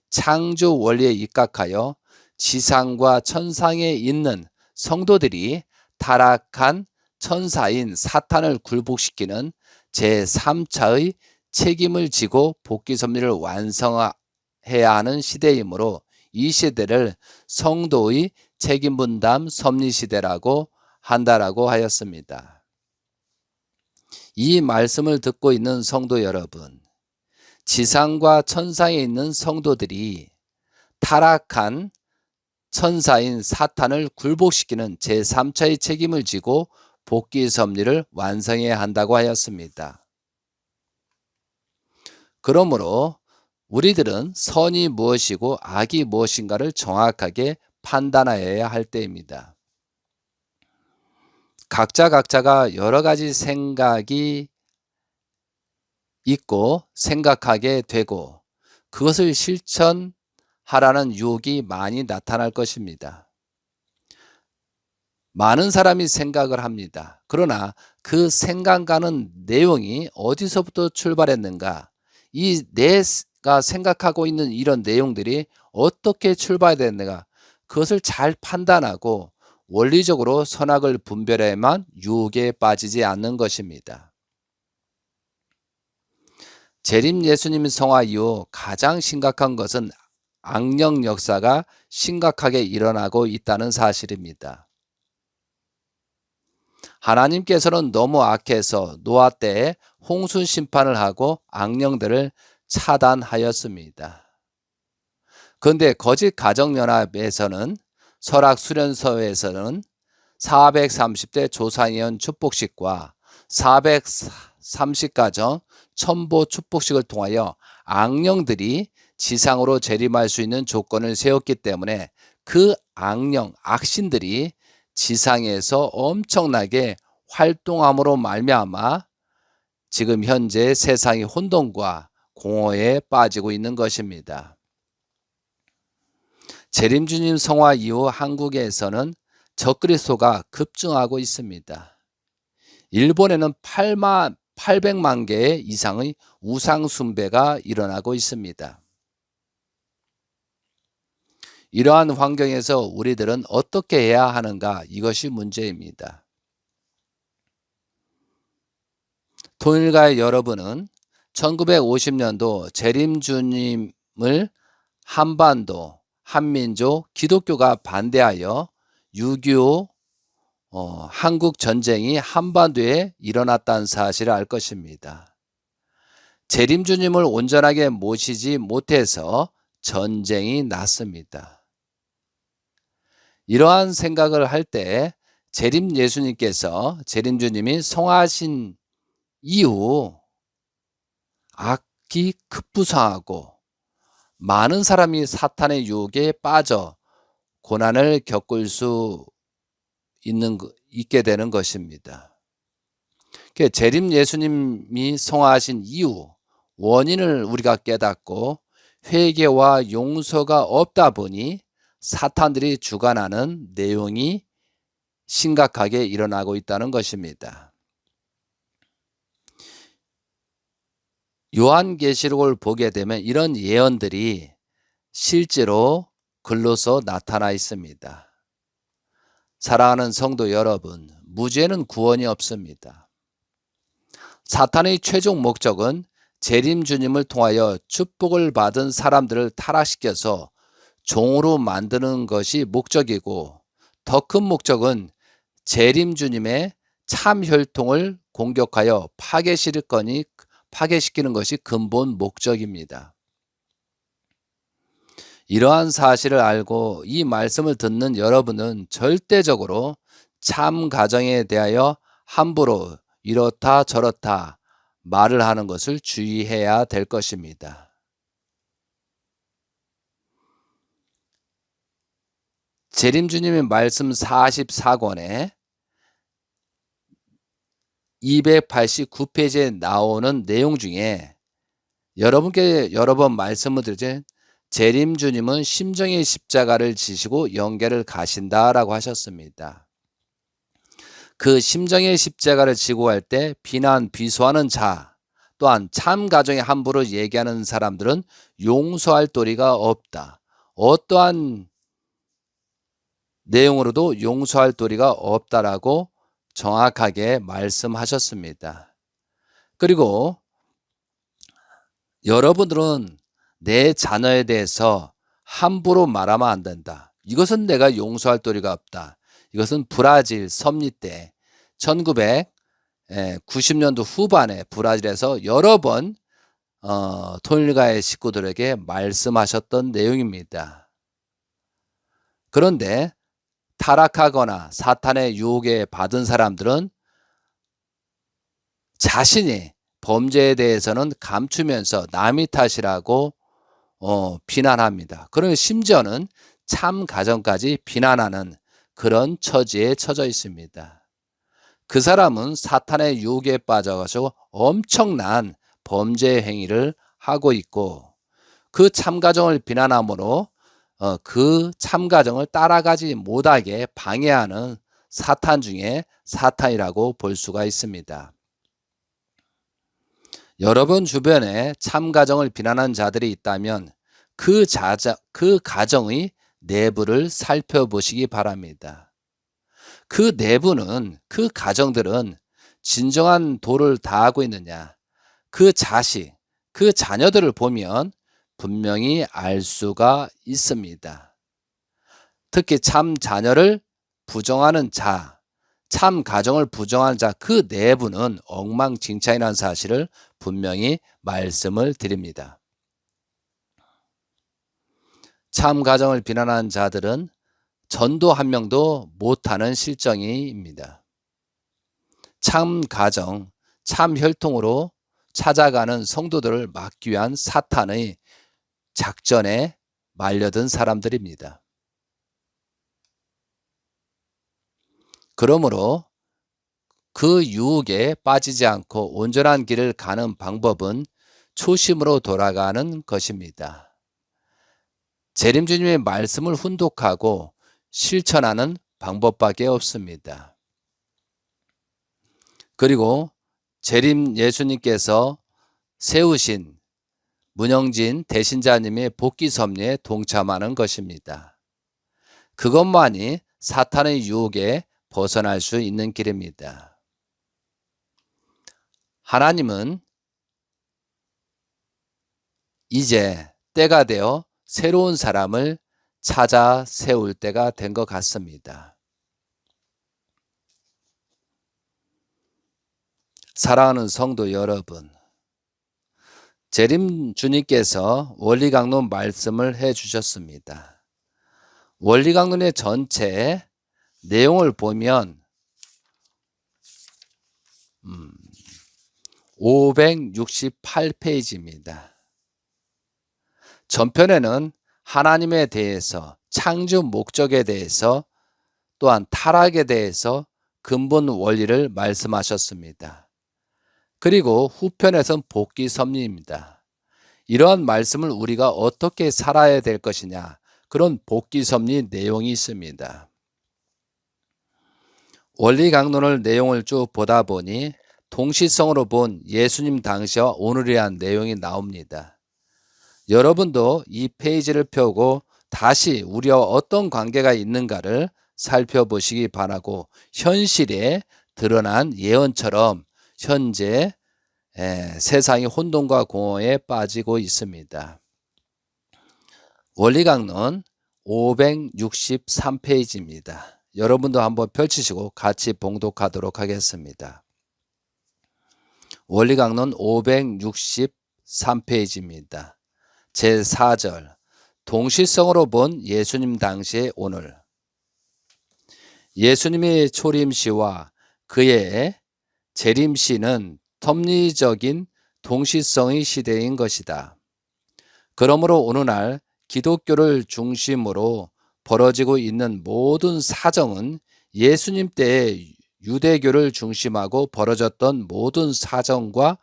창조 원리에 입각하여 지상과 천상에 있는 성도들이 타락한 천사인 사탄을 굴복시키는 제3차의 책임을 지고 복귀 섭리를 완성해야 하는 시대이므로 이 시대를 성도의 책임 분담 섭리 시대라고 한다라고 하였습니다. 이 말씀을 듣고 있는 성도 여러분, 지상과 천상에 있는 성도들이 타락한 천사인 사탄을 굴복시키는 제3차의 책임을 지고 복귀 섭리를 완성해야 한다고 하였습니다. 그러므로 우리들은 선이 무엇이고 악이 무엇인가를 정확하게 판단하여야 할 때입니다. 각자가 여러 가지 생각이 있고 생각하게 되고 그것을 실천하라는 유혹이 많이 나타날 것입니다. 많은 사람이 생각을 합니다. 그러나 그 생각하는 내용이 어디서부터 출발했는가? 이 내가 생각하고 있는 이런 내용들이 어떻게 출발됐는가? 그것을 잘 판단하고 원리적으로 선악을 분별해야만 유혹에 빠지지 않는 것입니다. 재림 예수님 성화 이후 가장 심각한 것은 악령 역사가 심각하게 일어나고 있다는 사실입니다. 하나님께서는 너무 악해서 노아 때에 홍수 심판을 하고 악령들을 차단하였습니다. 그런데 거짓 가정연합에서는 설악수련서에서는 430대 조상예언 축복식과 430가정 첨보 축복식을 통하여 악령들이 지상으로 재림할 수 있는 조건을 세웠기 때문에 그 악령, 악신들이 지상에서 엄청나게 활동함으로 말미암아 지금 현재 세상이 혼돈과 공허에 빠지고 있는 것입니다. 재림주님 성화 이후 한국에서는 적그리스도가 급증하고 있습니다. 일본에는 800만 개 이상의 우상 숭배가 일어나고 있습니다. 이러한 환경에서 우리들은 어떻게 해야 하는가? 이것이 문제입니다. 통일가의 여러분은 1950년도 재림주님을 한반도, 한민족, 기독교가 반대하여 6.25 한국 전쟁이 한반도에 일어났다는 사실을 알 것입니다. 재림주님을 온전하게 모시지 못해서 전쟁이 났습니다. 이러한 생각을 할 때 재림 예수님께서 재림주님이 성하신 이후 악이 급부상하고 많은 사람이 사탄의 유혹에 빠져 고난을 겪을 수 있게 되는 것입니다. 재림 예수님이 성화하신 이후 원인을 우리가 깨닫고 회개와 용서가 없다 보니 사탄들이 주관하는 내용이 심각하게 일어나고 있다는 것입니다. 요한계시록을 보게 되면 이런 예언들이 실제로 글로서 나타나 있습니다. 사랑하는 성도 여러분, 무죄는 구원이 없습니다. 사탄의 최종 목적은 재림 주님을 통하여 축복을 받은 사람들을 타락시켜서 종으로 만드는 것이 목적이고, 더 큰 목적은 재림 주님의 참 혈통을 공격하여 파괴시키는 것이 근본 목적입니다. 이러한 사실을 알고 이 말씀을 듣는 여러분은 절대적으로 참 가정에 대하여 함부로 이렇다 저렇다 말을 하는 것을 주의해야 될 것입니다. 재림주님의 말씀 44권에 289페이지에 나오는 내용 중에 여러분께 여러 번 말씀을 드리죠. 재림주님은 심정의 십자가를 지시고 영계를 가신다라고 하셨습니다. 그 심정의 십자가를 지고 갈 때 비난, 비수하는 자, 또한 참 가정에 함부로 얘기하는 사람들은 용서할 도리가 없다. 어떠한 내용으로도 용서할 도리가 없다라고 정확하게 말씀하셨습니다. 그리고 여러분들은 내 자녀에 대해서 함부로 말하면 안 된다. 이것은 내가 용서할 도리가 없다. 이것은 브라질 섭리 때 1990년도 후반에 브라질에서 여러 번 통일가의 식구들에게 말씀하셨던 내용입니다. 그런데 타락하거나 사탄의 유혹에 받은 사람들은 자신이 범죄에 대해서는 감추면서 남의 탓이라고 비난합니다. 그러면 심지어는 참 가정까지 비난하는 그런 처지에 처져 있습니다. 그 사람은 사탄의 유혹에 빠져가지고 엄청난 범죄 행위를 하고 있고, 그 참가정을 비난함으로 그 참가정을 따라가지 못하게 방해하는 사탄 중에 사탄이라고 볼 수가 있습니다. 여러분 주변에 참 가정을 비난한 자들이 있다면 그 가정의 내부를 살펴보시기 바랍니다. 그 내부는, 그 가정들은 진정한 도를 다하고 있느냐, 그 자식, 그 자녀들을 보면 분명히 알 수가 있습니다. 특히 참 자녀를 부정하는 자, 참 가정을 부정하는 자, 그 내부는 엉망진창이라는 사실을 분명히 말씀을 드립니다. 참 가정을 비난하는 자들은 전도 한 명도 못하는 실정입니다. 참 가정, 참 혈통으로 찾아가는 성도들을 막기 위한 사탄의 작전에 말려든 사람들입니다. 그러므로 그 유혹에 빠지지 않고 온전한 길을 가는 방법은 초심으로 돌아가는 것입니다. 재림주님의 말씀을 훈독하고 실천하는 방법밖에 없습니다. 그리고 재림 예수님께서 세우신 문영진 대신자님의 복귀 섭리에 동참하는 것입니다. 그것만이 사탄의 유혹에 벗어날 수 있는 길입니다. 하나님은 이제 때가 되어 새로운 사람을 찾아 세울 때가 된 것 같습니다. 사랑하는 성도 여러분, 재림 주님께서 원리강론 말씀을 해주셨습니다. 원리강론의 전체 내용을 보면 568페이지입니다. 전편에는 하나님에 대해서, 창조 목적에 대해서, 또한 타락에 대해서 근본 원리를 말씀하셨습니다. 그리고 후편에선 복귀 섭리입니다. 이러한 말씀을 우리가 어떻게 살아야 될 것이냐, 그런 복귀 섭리 내용이 있습니다. 원리 강론을 내용을 쭉 보다 보니 동시성으로 본 예수님 당시와 오늘이란 내용이 나옵니다. 여러분도 이 페이지를 펴고 다시 우리와 어떤 관계가 있는가를 살펴보시기 바라고, 현실에 드러난 예언처럼 현재 세상이 혼돈과 공허에 빠지고 있습니다. 원리강론 563페이지입니다. 여러분도 한번 펼치시고 같이 봉독하도록 하겠습니다. 원리강론 563페이지입니다. 제4절, 동시성으로 본 예수님 당시의 오늘. 예수님의 초림시와 그의 재림시는 섭리적인 동시성의 시대인 것이다. 그러므로 오늘날 기독교를 중심으로 벌어지고 있는 모든 사정은 예수님 때의 유대교를 중심하고 벌어졌던 모든 사정과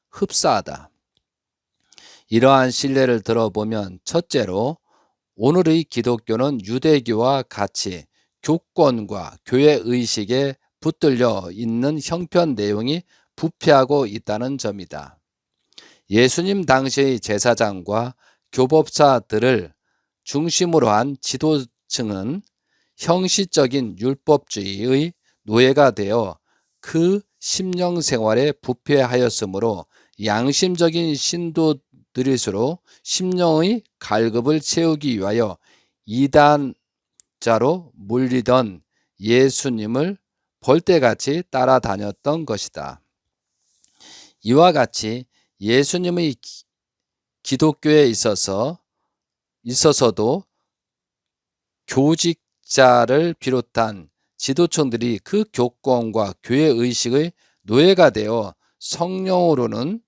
흡사하다. 이러한 신뢰를 들어보면 첫째로 오늘의 기독교는 유대교와 같이 교권과 교회 의식에 붙들려 있는 형편 내용이 부패하고 있다는 점이다. 예수님 당시의 제사장과 교법사들을 중심으로 한 지도층은 형식적인 율법주의의 노예가 되어 그 심령 생활에 부패하였으므로 양심적인 신도들일수록 심령의 갈급을 채우기 위하여 이단자로 물리던 예수님을 벌떼같이 따라다녔던 것이다. 이와 같이 예수님의 기독교에 있어서도 교직자를 비롯한 지도층들이 그 교권과 교회 의식의 노예가 되어 성령으로는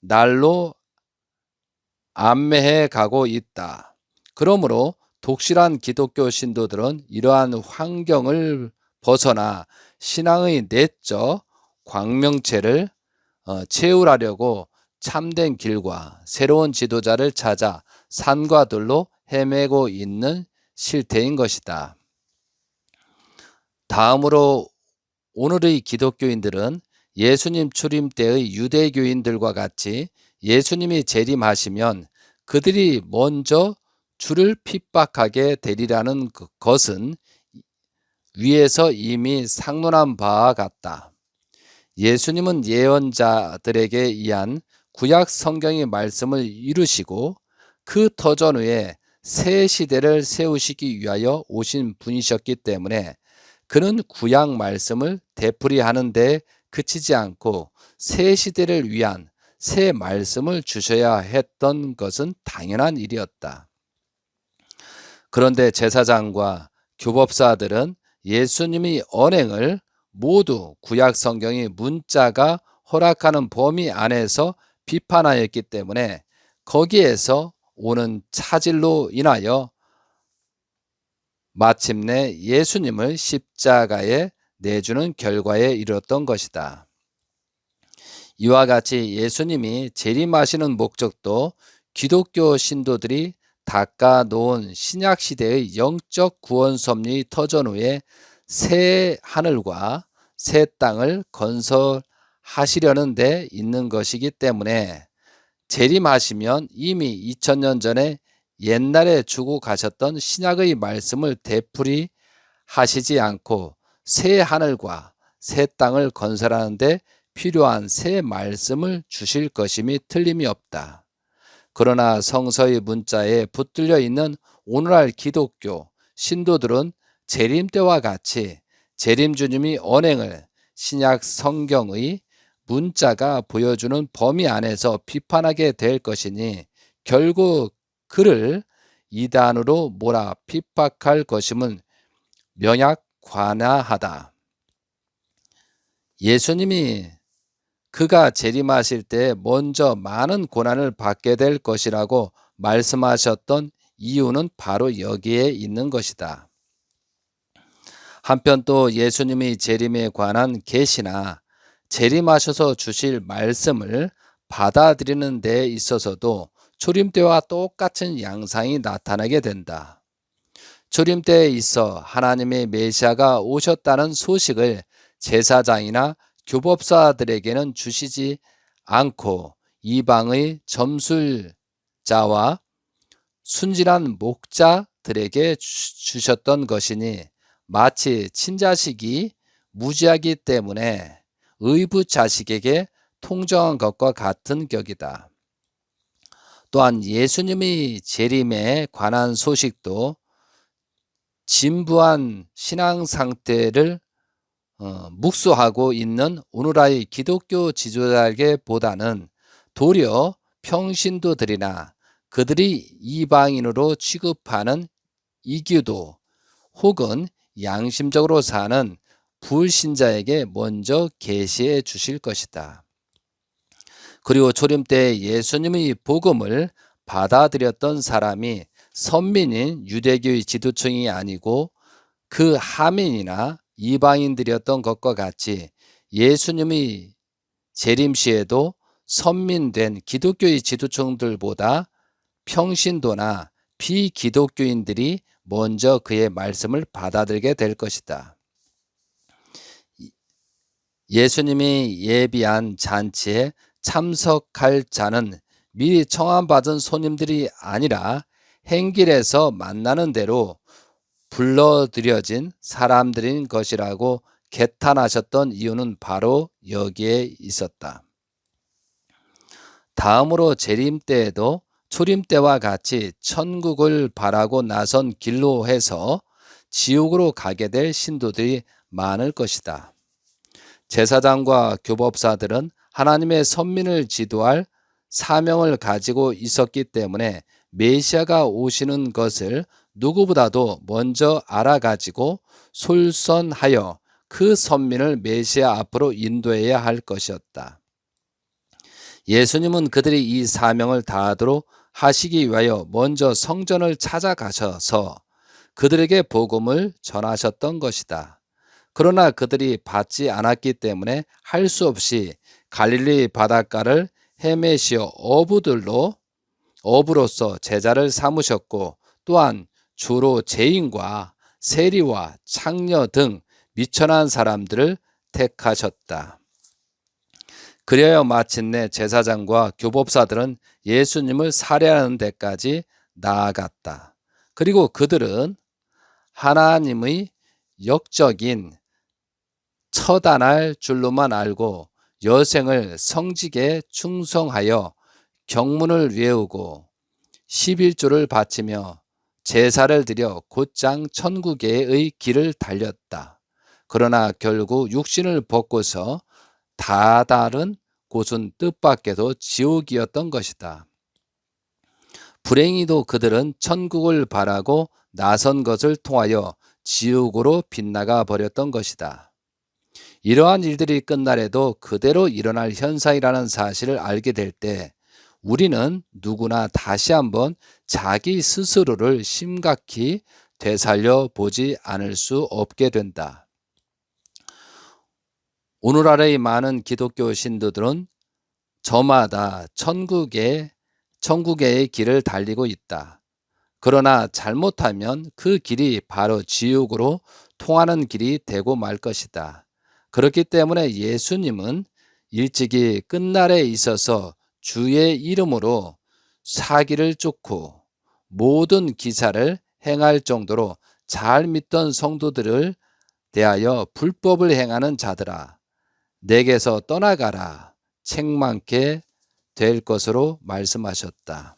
날로 안매해 가고 있다. 그러므로 독실한 기독교 신도들은 이러한 환경을 벗어나 신앙의 내적 광명체를 채우려고 참된 길과 새로운 지도자를 찾아 산과 들로 헤매고 있는 실태인 것이다. 다음으로 오늘의 기독교인들은 예수님 출임 때의 유대교인들과 같이 예수님이 재림하시면 그들이 먼저 주를 핍박하게 되리라는 것은 위에서 이미 상론한 바와 같다. 예수님은 예언자들에게 의한 구약 성경의 말씀을 이루시고 그 터전 후에 새 시대를 세우시기 위하여 오신 분이셨기 때문에 그는 구약 말씀을 되풀이하는 데 그치지 않고 새 시대를 위한 새 말씀을 주셔야 했던 것은 당연한 일이었다. 그런데 제사장과 교법사들은 예수님의 언행을 모두 구약 성경의 문자가 허락하는 범위 안에서 비판하였기 때문에 거기에서 오는 차질로 인하여 마침내 예수님을 십자가에 내주는 결과에 이르렀던 것이다. 이와 같이 예수님이 재림하시는 목적도 기독교 신도들이 닦아 놓은 신약시대의 영적 구원 섭리의 터전 후에 새 하늘과 새 땅을 건설하시려는 데 있는 것이기 때문에 재림하시면 이미 2000년 전에 옛날에 주고 가셨던 신약의 말씀을 되풀이 하시지 않고 새 하늘과 새 땅을 건설하는 데 필요한 새 말씀을 주실 것임이 틀림이 없다. 그러나 성서의 문자에 붙들려 있는 오늘날 기독교 신도들은 재림 때와 같이 재림 주님이 언행을 신약 성경의 문자가 보여주는 범위 안에서 비판하게 될 것이니 결국 그를 이단으로 몰아 핍박할 것임은 명약관하하다. 예수님이 그가 재림하실 때 먼저 많은 고난을 받게 될 것이라고 말씀하셨던 이유는 바로 여기에 있는 것이다. 한편 또 예수님의 재림에 관한 계시나 재림하셔서 주실 말씀을 받아들이는 데 있어서도 초림 때와 똑같은 양상이 나타나게 된다. 초림 때에 있어 하나님의 메시아가 오셨다는 소식을 제사장이나 교법사들에게는 주시지 않고 이방의 점술자와 순진한 목자들에게 주셨던 것이니 마치 친자식이 무지하기 때문에 의부 자식에게 통정한 것과 같은 격이다. 또한 예수님의 재림에 관한 소식도 진부한 신앙 상태를 묵수하고 있는 오늘날의 기독교 지도자에게보다는 도리어 평신도들이나 그들이 이방인으로 취급하는 이교도 혹은 양심적으로 사는 불신자에게 먼저 계시해 주실 것이다. 그리고 초림 때 예수님의 복음을 받아들였던 사람이 선민인 유대교의 지도층이 아니고 그 하민이나 이방인들이었던 것과 같이 예수님의 재림 시에도 선민된 기독교의 지도층들보다 평신도나 비기독교인들이 먼저 그의 말씀을 받아들게 될 것이다. 예수님이 예비한 잔치에 참석할 자는 미리 청함받은 손님들이 아니라 행길에서 만나는 대로 불러들여진 사람들인 것이라고 개탄하셨던 이유는 바로 여기에 있었다. 다음으로 재림 때에도 초림 때와 같이 천국을 바라고 나선 길로 해서 지옥으로 가게 될 신도들이 많을 것이다. 제사장과 교법사들은 하나님의 선민을 지도할 사명을 가지고 있었기 때문에 메시아가 오시는 것을 누구보다도 먼저 알아가지고 솔선하여 그 선민을 메시아 앞으로 인도해야 할 것이었다. 예수님은 그들이 이 사명을 다하도록 하시기 위하여 먼저 성전을 찾아가셔서 그들에게 복음을 전하셨던 것이다. 그러나 그들이 받지 않았기 때문에 할 수 없이 갈릴리 바닷가를 헤매시어 어부로서 제자를 삼으셨고 또한 주로 죄인과 세리와 창녀 등 미천한 사람들을 택하셨다. 그리하여 마침내 제사장과 교법사들은 예수님을 살해하는 데까지 나아갔다. 그리고 그들은 하나님의 역적인 처단할 줄로만 알고 여생을 성직에 충성하여 경문을 외우고 11조를 바치며 제사를 드려 곧장 천국의 길을 달렸다. 그러나 결국 육신을 벗고서 다다른 곳은 뜻밖에도 지옥이었던 것이다. 불행히도 그들은 천국을 바라고 나선 것을 통하여 지옥으로 빗나가 버렸던 것이다. 이러한 일들이 끝날에도 그대로 일어날 현상이라는 사실을 알게 될 때 우리는 누구나 다시 한번 자기 스스로를 심각히 되살려 보지 않을 수 없게 된다. 오늘날의 많은 기독교 신도들은 저마다 천국의 길을 달리고 있다. 그러나 잘못하면 그 길이 바로 지옥으로 통하는 길이 되고 말 것이다. 그렇기 때문에 예수님은 일찍이 끝날에 있어서 주의 이름으로 사기를 쫓고 모든 기사를 행할 정도로 잘 믿던 성도들을 대하여 불법을 행하는 자들아 내게서 떠나가라 책망케 될 것으로 말씀하셨다.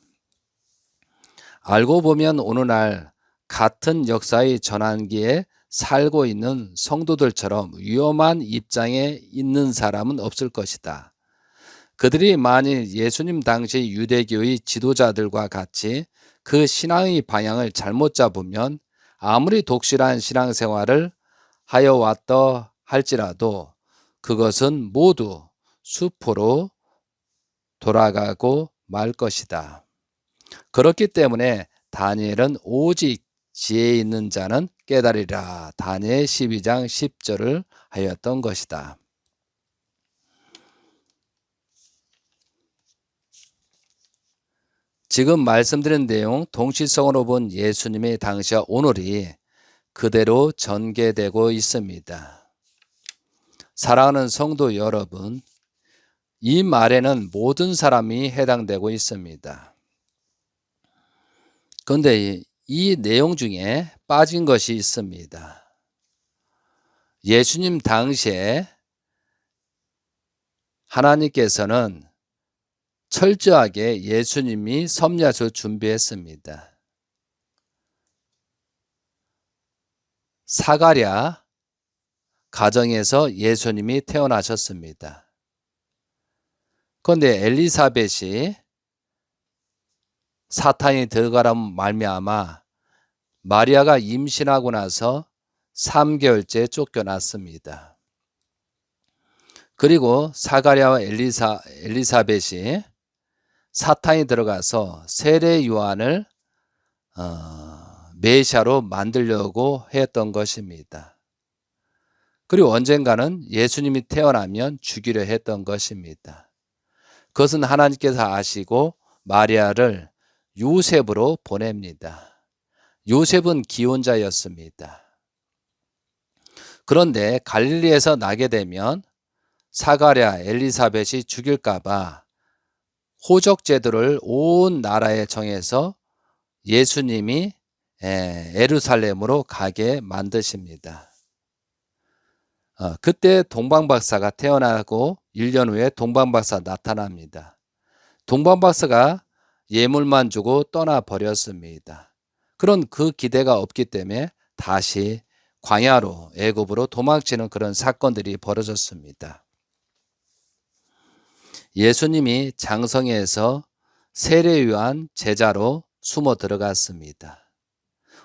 알고 보면 오늘날 같은 역사의 전환기에 살고 있는 성도들처럼 위험한 입장에 있는 사람은 없을 것이다. 그들이 만일 예수님 당시 유대교의 지도자들과 같이 그 신앙의 방향을 잘못 잡으면 아무리 독실한 신앙생활을 하여 왔다 할지라도 그것은 모두 수포로 돌아가고 말 것이다. 그렇기 때문에 다니엘은 오직 지혜 있는 자는 깨달으리라. 다니엘 12장 10절을 하였던 것이다. 지금 말씀드린 내용 동시성으로 본 예수님의 당시와 오늘이 그대로 전개되고 있습니다. 사랑하는 성도 여러분, 이 말에는 모든 사람이 해당되고 있습니다. 그런데 이 내용 중에 빠진 것이 있습니다. 예수님 당시에 하나님께서는 철저하게 예수님이 섭리하셔 준비했습니다. 사가랴 가정에서 예수님이 태어나셨습니다. 그런데 엘리사벳이 사탄이 들어가라 말미암아 마리아가 임신하고 나서 3개월째 쫓겨났습니다. 그리고 사가랴와 엘리사벳이 사탄이 들어가서 세례 요한을 메시아로 만들려고 했던 것입니다. 그리고 언젠가는 예수님이 태어나면 죽이려 했던 것입니다. 그것은 하나님께서 아시고 마리아를 요셉으로 보냅니다. 요셉은 기혼자였습니다. 그런데 갈릴리에서 나게 되면 사가랴, 엘리사벳이 죽일까봐 호적 제도를 온 나라에 정해서 예수님이 예루살렘으로 가게 만드십니다. 그때 동방박사가 태어나고 1년 후에 동방박사 나타납니다. 동방박사가 예물만 주고 떠나버렸습니다. 그런 그 기대가 없기 때문에 다시 광야로 애굽으로 도망치는 그런 사건들이 벌어졌습니다. 예수님이 장성에서 세례 요한 제자로 숨어 들어갔습니다.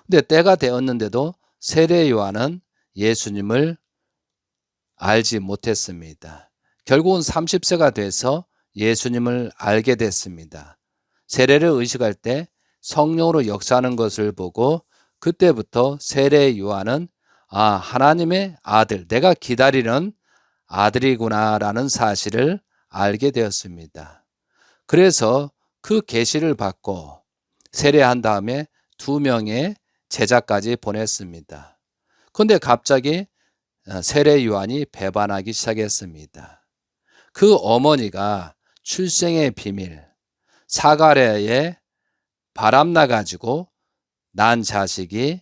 근데 때가 되었는데도 세례 요한은 예수님을 알지 못했습니다. 결국은 30세가 돼서 예수님을 알게 됐습니다. 세례를 의식할 때 성령으로 역사하는 것을 보고 그때부터 세례 요한은 하나님의 아들, 내가 기다리는 아들이구나라는 사실을 알게 되었습니다. 그래서 그 계시를 받고 세례한 다음에 2명의 제자까지 보냈습니다. 그런데 갑자기 세례 요한이 배반하기 시작했습니다. 그 어머니가 출생의 비밀, 사가랴에 바람나 가지고 난 자식이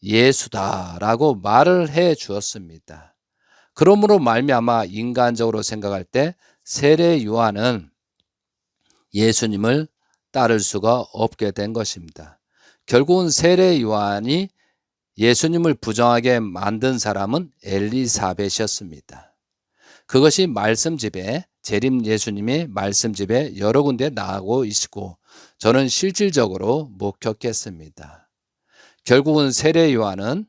예수다라고 말을 해 주었습니다. 그러므로 말미암아 인간적으로 생각할 때 세례 요한은 예수님을 따를 수가 없게 된 것입니다. 결국은 세례 요한이 예수님을 부정하게 만든 사람은 엘리사벳이었습니다. 그것이 말씀집에 재림 예수님이 말씀집에 여러 군데 나오고 있고 저는 실질적으로 목격했습니다. 결국은 세례 요한은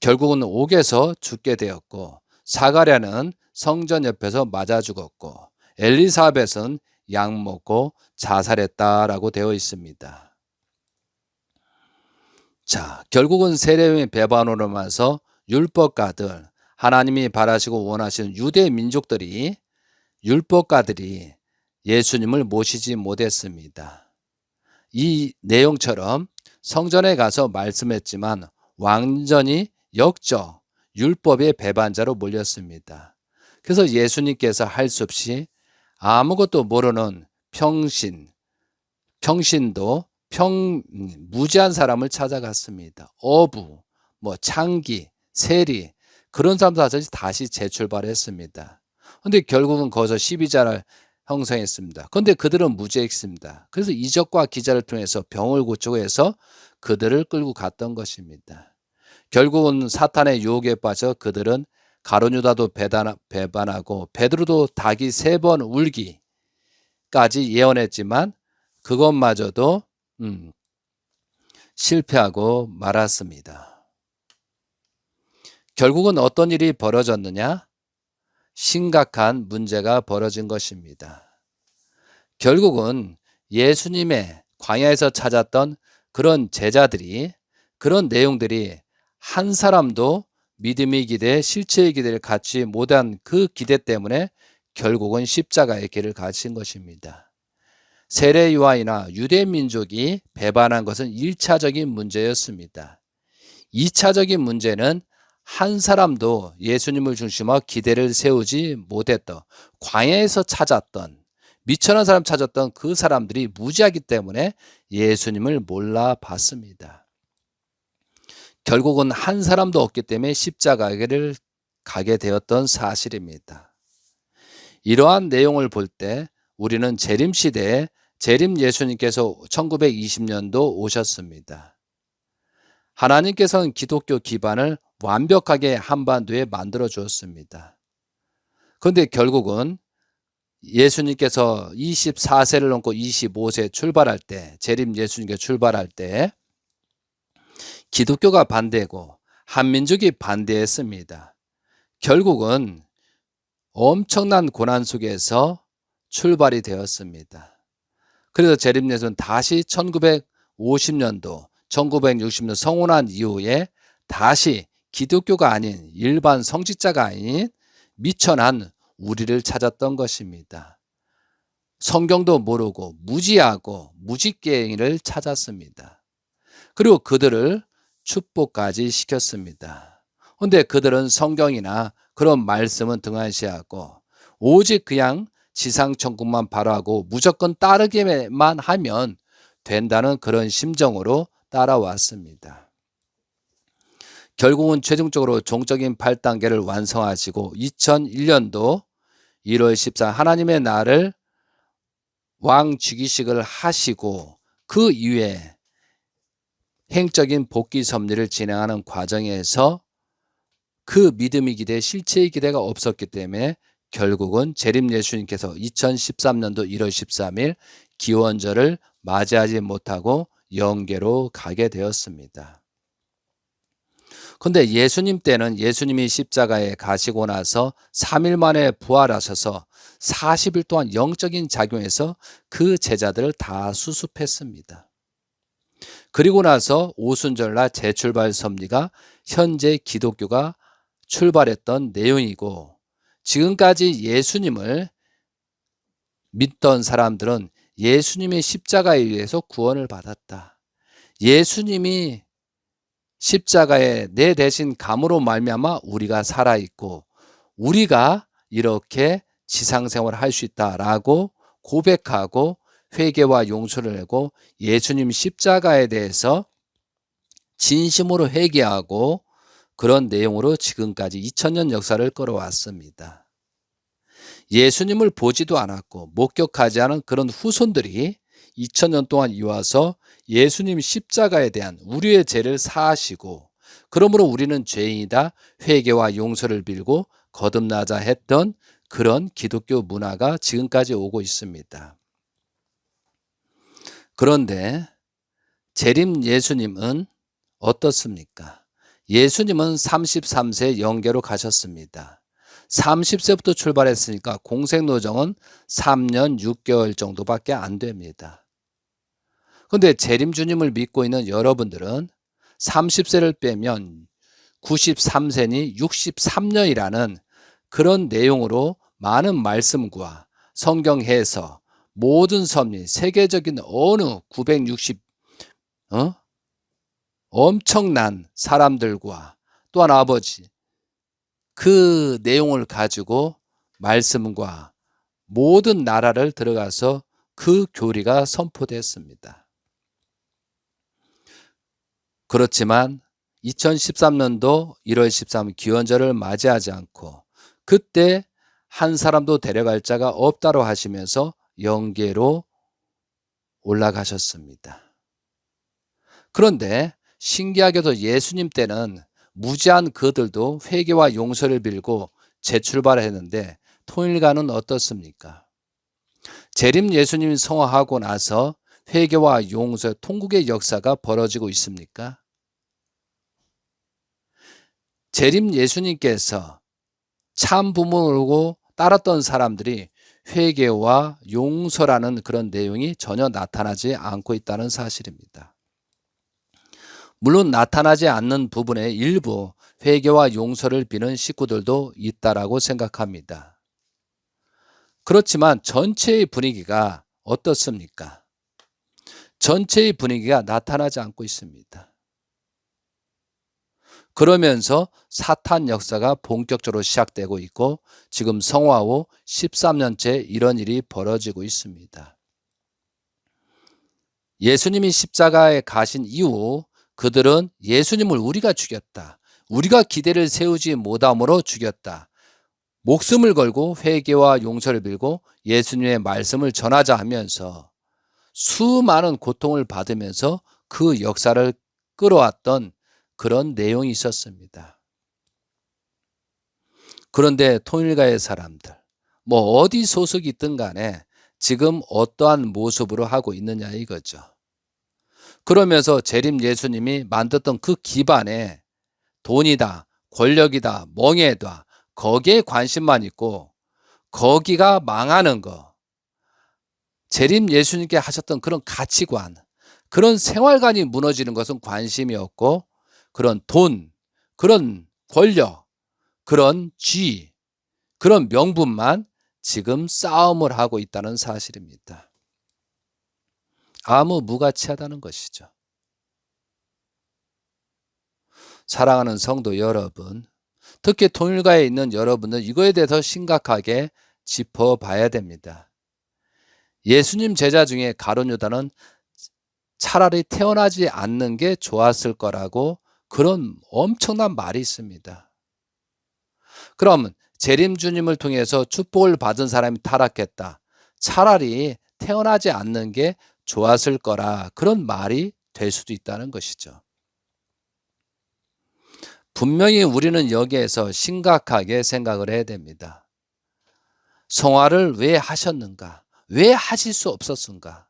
결국은 옥에서 죽게 되었고 사가랴는 성전 옆에서 맞아 죽었고 엘리사벳은 약 먹고 자살했다라고 되어 있습니다. 자, 결국은 세례의 배반으로 인해서 율법가들, 하나님이 바라시고 원하시는 유대 민족들이 율법가들이 예수님을 모시지 못했습니다. 이 내용처럼 성전에 가서 말씀했지만 완전히 역적, 율법의 배반자로 몰렸습니다. 그래서 예수님께서 할 수 없이 아무것도 모르는 평신도 무지한 사람을 찾아갔습니다. 어부, 창기, 세리 그런 사람들 다시 재출발했습니다. 그런데 결국은 거기서 12자를 형성했습니다. 그런데 그들은 무죄했습니다. 그래서 이적과 기자를 통해서 병을 고치고 해서 그들을 끌고 갔던 것입니다. 결국은 사탄의 유혹에 빠져 그들은 가룟 유다도 배반하고 베드로도 닭이 3번 울기까지 예언했지만 그것마저도 실패하고 말았습니다. 결국은 어떤 일이 벌어졌느냐? 심각한 문제가 벌어진 것입니다. 결국은 예수님의 광야에서 찾았던 그런 제자들이 그런 내용들이 한 사람도 믿음의 기대, 실체의 기대를 갖지 못한 그 기대 때문에 결국은 십자가의 길을 가신 것입니다. 세례 요한이나 유대 민족이 배반한 것은 1차적인 문제였습니다. 2차적인 문제는 한 사람도 예수님을 중심으로 기대를 세우지 못했던 광야에서 찾았던 미천한 사람 찾았던 그 사람들이 무지하기 때문에 예수님을 몰라봤습니다. 결국은 한 사람도 없기 때문에 십자가를 가게 되었던 사실입니다. 이러한 내용을 볼 때 우리는 재림시대에 재림 예수님께서 1920년도 오셨습니다. 하나님께서는 기독교 기반을 완벽하게 한반도에 만들어 주었습니다. 그런데 결국은 예수님께서 24세를 넘고 25세 출발할 때, 재림 예수님께서 출발할 때 기독교가 반대고 한민족이 반대했습니다. 결국은 엄청난 고난 속에서 출발이 되었습니다. 그래서 재림 예수는 다시 1950년도, 1960년 성혼한 이후에 다시 기독교가 아닌 일반 성직자가 아닌 미천한 우리를 찾았던 것입니다. 성경도 모르고 무지하고 무지깽이를 찾았습니다. 그리고 그들을 축복까지 시켰습니다. 그런데 그들은 성경이나 그런 말씀은 등한시하고 오직 그냥 지상천국만 바라고 무조건 따르기만 하면 된다는 그런 심정으로 따라왔습니다. 결국은 최종적으로 종적인 8단계를 완성하시고 2001년도 1월 14일 하나님의 날을 왕 즉위식을 하시고 그 이후에 행적인 복귀 섭리를 진행하는 과정에서 그 믿음의 기대, 실체의 기대가 없었기 때문에 결국은 재림 예수님께서 2013년도 1월 13일 기원절을 맞이하지 못하고 영계로 가게 되었습니다. 그런데 예수님 때는 예수님이 십자가에 가시고 나서 3일 만에 부활하셔서 40일 동안 영적인 작용에서 그 제자들을 다 수습했습니다. 그리고 나서 오순절날 재출발 섭리가 현재 기독교가 출발했던 내용이고 지금까지 예수님을 믿던 사람들은 예수님의 십자가에 의해서 구원을 받았다. 예수님이 십자가에 내 대신 감으로 말미암아 우리가 살아있고 우리가 이렇게 지상생활을 할 수 있다라고 고백하고 회개와 용서를 내고 예수님 십자가에 대해서 진심으로 회개하고 그런 내용으로 지금까지 2000년 역사를 끌어왔습니다. 예수님을 보지도 않았고 목격하지 않은 그런 후손들이 2000년 동안 이와서 예수님 십자가에 대한 우리의 죄를 사하시고 그러므로 우리는 죄인이다 회개와 용서를 빌고 거듭나자 했던 그런 기독교 문화가 지금까지 오고 있습니다. 그런데 재림 예수님은 어떻습니까? 예수님은 33세 영계로 가셨습니다. 30세부터 출발했으니까 공생노정은 3년 6개월 정도밖에 안 됩니다. 그런데 재림 주님을 믿고 있는 여러분들은 30세를 빼면 93세니 63년이라는 그런 내용으로 많은 말씀과 성경 해석, 모든 섭리, 세계적인 어느 960 엄청난 사람들과 또한 아버지 그 내용을 가지고 말씀과 모든 나라를 들어가서 그 교리가 선포됐습니다. 그렇지만 2013년도 1월 13일 기원절을 맞이하지 않고 그때 한 사람도 데려갈 자가 없다고 하시면서 영계로 올라가셨습니다. 그런데 신기하게도 예수님 때는 무지한 그들도 회개와 용서를 빌고 재출발했는데 통일가는 어떻습니까? 재림 예수님이 성화하고 나서 회개와 용서, 통국의 역사가 벌어지고 있습니까? 재림 예수님께서 참 부모로 따랐던 사람들이 회개와 용서라는 그런 내용이 전혀 나타나지 않고 있다는 사실입니다. 물론 나타나지 않는 부분의 일부 회개와 용서를 비는 식구들도 있다라고 생각합니다. 그렇지만 전체의 분위기가 어떻습니까? 전체의 분위기가 나타나지 않고 있습니다. 그러면서 사탄 역사가 본격적으로 시작되고 있고 지금 성화 후 13년째 이런 일이 벌어지고 있습니다. 예수님이 십자가에 가신 이후 그들은 예수님을 우리가 죽였다. 우리가 기대를 세우지 못함으로 죽였다. 목숨을 걸고 회개와 용서를 빌고 예수님의 말씀을 전하자 하면서 수많은 고통을 받으면서 그 역사를 끌어왔던 그런 내용이 있었습니다. 그런데 통일가의 사람들, 뭐 어디 소속이 있든 간에 지금 어떠한 모습으로 하고 있느냐 이거죠. 그러면서 재림 예수님이 만들었던 그 기반에 돈이다, 권력이다, 명예다, 거기에 관심만 있고 거기가 망하는 거, 재림 예수님께 하셨던 그런 가치관, 그런 생활관이 무너지는 것은 관심이 없고 그런 돈, 그런 권력, 그런 쥐, 그런 명분만 지금 싸움을 하고 있다는 사실입니다. 아무 무가치하다는 것이죠. 사랑하는 성도 여러분, 특히 통일가에 있는 여러분은 이거에 대해서 심각하게 짚어봐야 됩니다. 예수님 제자 중에 가룟 유다는 차라리 태어나지 않는 게 좋았을 거라고 그런 엄청난 말이 있습니다. 그럼 재림 주님을 통해서 축복을 받은 사람이 타락했다. 차라리 태어나지 않는 게 좋았을 거라 그런 말이 될 수도 있다는 것이죠. 분명히 우리는 여기에서 심각하게 생각을 해야 됩니다. 성화를 왜 하셨는가? 왜 하실 수 없었는가?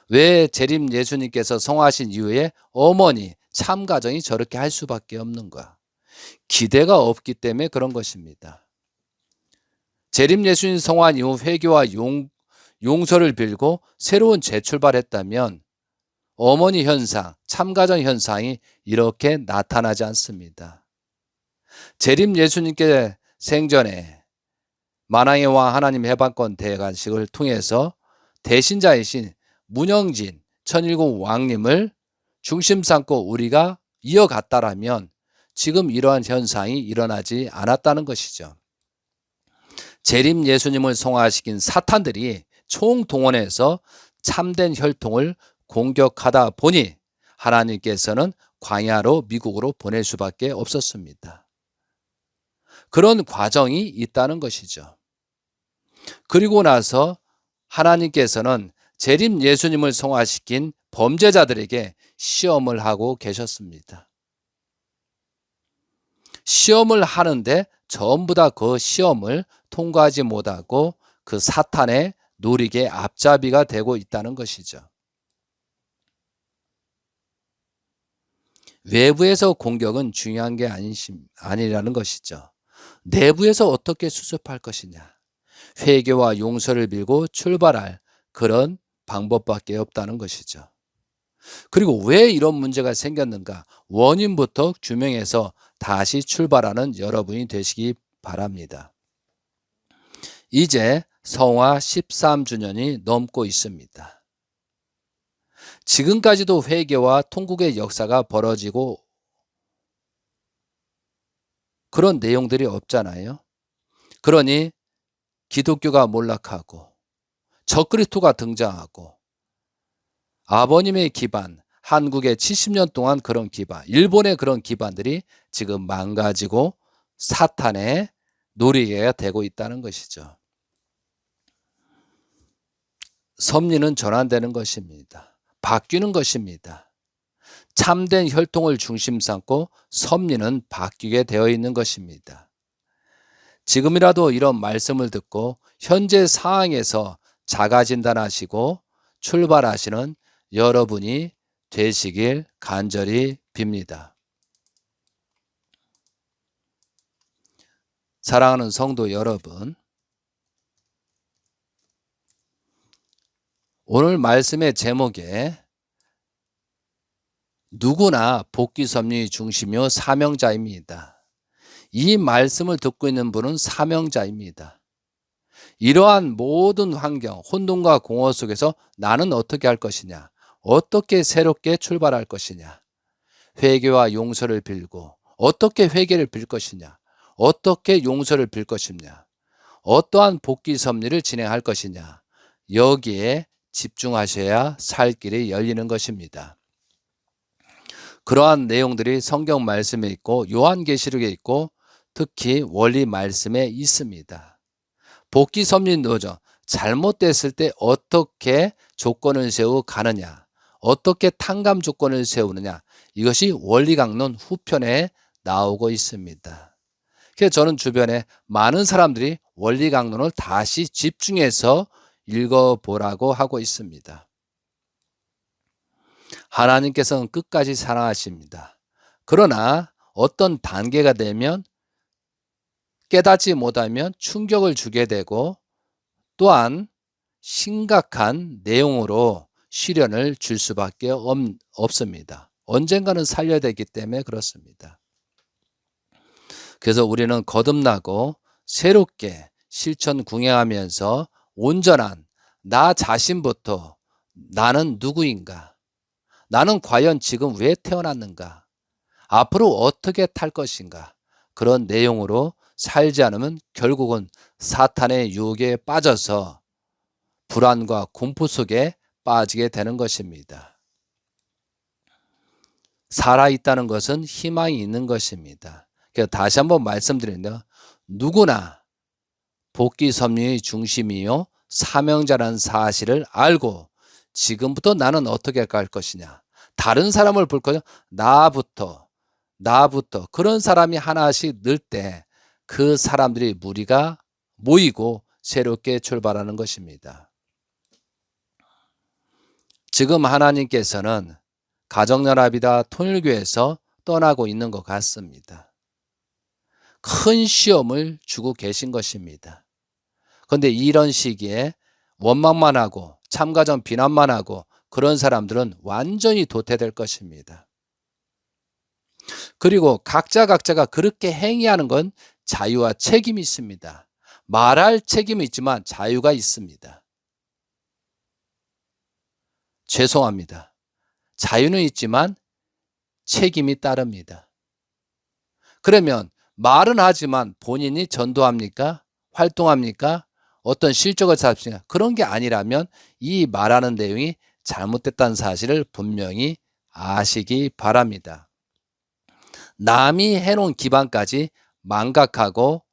왜 재림 예수님께서 성화하신 이후에 어머니, 참가정이 저렇게 할 수밖에 없는가? 기대가 없기 때문에 그런 것입니다. 재림 예수님 성화한 이후 회개와 용서를 빌고 새로운 재출발했다면 어머니 현상, 참가정 현상이 이렇게 나타나지 않습니다. 재림 예수님께 생전에 만왕의 왕 하나님 해방권 대관식을 통해서 대신자이신 문영진 천일공 왕님을 중심 삼고 우리가 이어갔다라면 지금 이러한 현상이 일어나지 않았다는 것이죠. 재림 예수님을 성화시킨 사탄들이 총동원해서 참된 혈통을 공격하다 보니 하나님께서는 광야로 미국으로 보낼 수밖에 없었습니다. 그런 과정이 있다는 것이죠. 그리고 나서 하나님께서는 재림 예수님을 성화시킨 범죄자들에게 시험을 하고 계셨습니다. 시험을 하는데 전부 다 그 시험을 통과하지 못하고 그 사탄의 노릭의 앞잡이가 되고 있다는 것이죠. 외부에서 공격은 중요한 게 아니라는 것이죠. 내부에서 어떻게 수습할 것이냐. 회개와 용서를 빌고 출발할 그런 방법밖에 없다는 것이죠. 그리고 왜 이런 문제가 생겼는가? 원인부터 규명해서 다시 출발하는 여러분이 되시기 바랍니다. 이제 성화 13주년이 넘고 있습니다. 지금까지도 회개와 통곡의 역사가 벌어지고 그런 내용들이 없잖아요. 그러니 기독교가 몰락하고 적그리스도가 등장하고 아버님의 기반, 한국의 70년 동안 그런 기반, 일본의 그런 기반들이 지금 망가지고 사탄의 놀이개가 되고 있다는 것이죠. 섭리는 전환되는 것입니다. 바뀌는 것입니다. 참된 혈통을 중심 삼고 섭리는 바뀌게 되어 있는 것입니다. 지금이라도 이런 말씀을 듣고 현재 상황에서 자가진단하시고 출발하시는 여러분이 되시길 간절히 빕니다. 사랑하는 성도 여러분, 오늘 말씀의 제목에 누구나 복귀 섭리 중심이요 사명자입니다. 이 말씀을 듣고 있는 분은 사명자입니다. 이러한 모든 환경, 혼돈과 공허 속에서 나는 어떻게 할 것이냐, 어떻게 새롭게 출발할 것이냐, 회개와 용서를 빌고 어떻게 회개를 빌 것이냐, 어떻게 용서를 빌 것이냐, 어떠한 복귀 섭리를 진행할 것이냐, 여기에 집중하셔야 살 길이 열리는 것입니다. 그러한 내용들이 성경 말씀에 있고 요한계시록에 있고 특히 원리 말씀에 있습니다. 복귀 섭리 노정, 잘못됐을 때 어떻게 조건을 세우고 가느냐, 어떻게 탕감 조건을 세우느냐, 이것이 원리 강론 후편에 나오고 있습니다. 그래서 저는 주변에 많은 사람들이 원리 강론을 다시 집중해서 읽어보라고 하고 있습니다. 하나님께서는 끝까지 사랑하십니다. 그러나 어떤 단계가 되면 깨닫지 못하면 충격을 주게 되고 또한 심각한 내용으로 시련을 줄 수밖에 없습니다. 언젠가는 살려야 되기 때문에 그렇습니다. 그래서 우리는 거듭나고 새롭게 실천 궁행하면서 온전한 나 자신부터 나는 누구인가? 나는 과연 지금 왜 태어났는가? 앞으로 어떻게 탈 것인가? 그런 내용으로 살지 않으면 결국은 사탄의 유혹에 빠져서 불안과 공포 속에 빠지게 되는 것입니다. 살아있다는 것은 희망이 있는 것입니다. 그래서 다시 한번 말씀드리는데요. 누구나 복귀 섭리의 중심이요 사명자라는 사실을 알고 지금부터 나는 어떻게 갈 것이냐. 다른 사람을 볼 거냐. 나부터 그런 사람이 하나씩 늘 때 그 사람들이 무리가 모이고 새롭게 출발하는 것입니다. 지금 하나님께서는 가정연합이다 통일교에서 떠나고 있는 것 같습니다. 큰 시험을 주고 계신 것입니다. 그런데 이런 시기에 원망만 하고 참가전 비난만 하고 그런 사람들은 완전히 도태될 것입니다. 그리고 각자가 그렇게 행위하는 건 자유와 책임이 있습니다. 말할 책임이 있지만 자유가 있습니다. 죄송합니다. 자유는 있지만 책임이 따릅니다. 그러면 말은 하지만 본인이 전도합니까? 활동합니까? 어떤 실적을 쌓습니까? 그런 게 아니라면 이 말하는 내용이 잘못됐다는 사실을 분명히 아시기 바랍니다. 남이 해놓은 기반까지 망각하고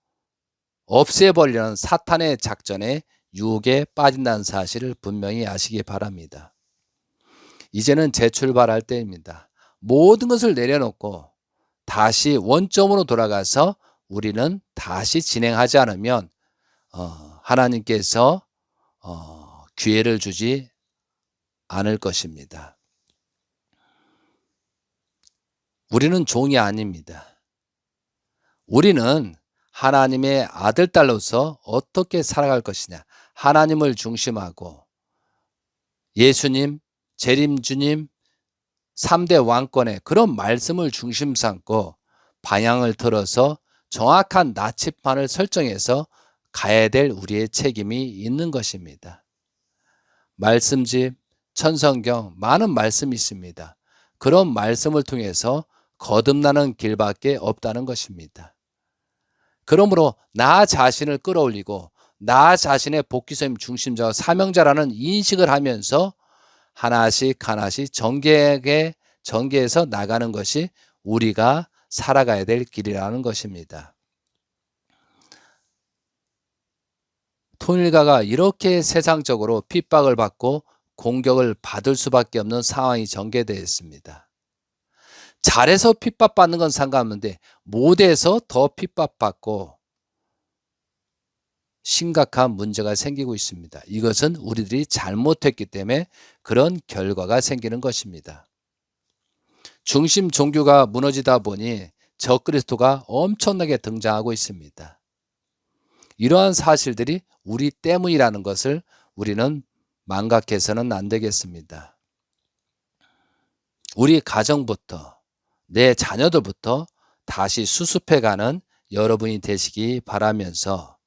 없애버리려는 사탄의 작전에 유혹에 빠진다는 사실을 분명히 아시기 바랍니다. 이제는 재출발할 때입니다. 모든 것을 내려놓고 다시 원점으로 돌아가서 우리는 다시 진행하지 않으면 하나님께서 기회를 주지 않을 것입니다. 우리는 종이 아닙니다. 우리는 하나님의 아들, 딸로서 어떻게 살아갈 것이냐, 하나님을 중심하고 예수님, 재림주님, 3대 왕권의 그런 말씀을 중심 삼고 방향을 틀어서 정확한 나침반을 설정해서 가야 될 우리의 책임이 있는 것입니다. 말씀집, 천성경 많은 말씀이 있습니다. 그런 말씀을 통해서 거듭나는 길밖에 없다는 것입니다. 그러므로 나 자신을 끌어올리고 나 자신의 복귀선임 중심자와 사명자라는 인식을 하면서 하나씩 전개해서 나가는 것이 우리가 살아가야 될 길이라는 것입니다. 통일가가 이렇게 세상적으로 핍박을 받고 공격을 받을 수밖에 없는 상황이 전개되어 있습니다. 잘해서 핍박받는 건 상관없는데 못해서 더 핍박받고 심각한 문제가 생기고 있습니다. 이것은 우리들이 잘못했기 때문에 그런 결과가 생기는 것입니다. 중심 종교가 무너지다 보니 적그리스도가 엄청나게 등장하고 있습니다. 이러한 사실들이 우리 때문이라는 것을 우리는 망각해서는 안 되겠습니다. 우리 가정부터 내 자녀들부터 다시 수습해가는 여러분이 되시기 바라면서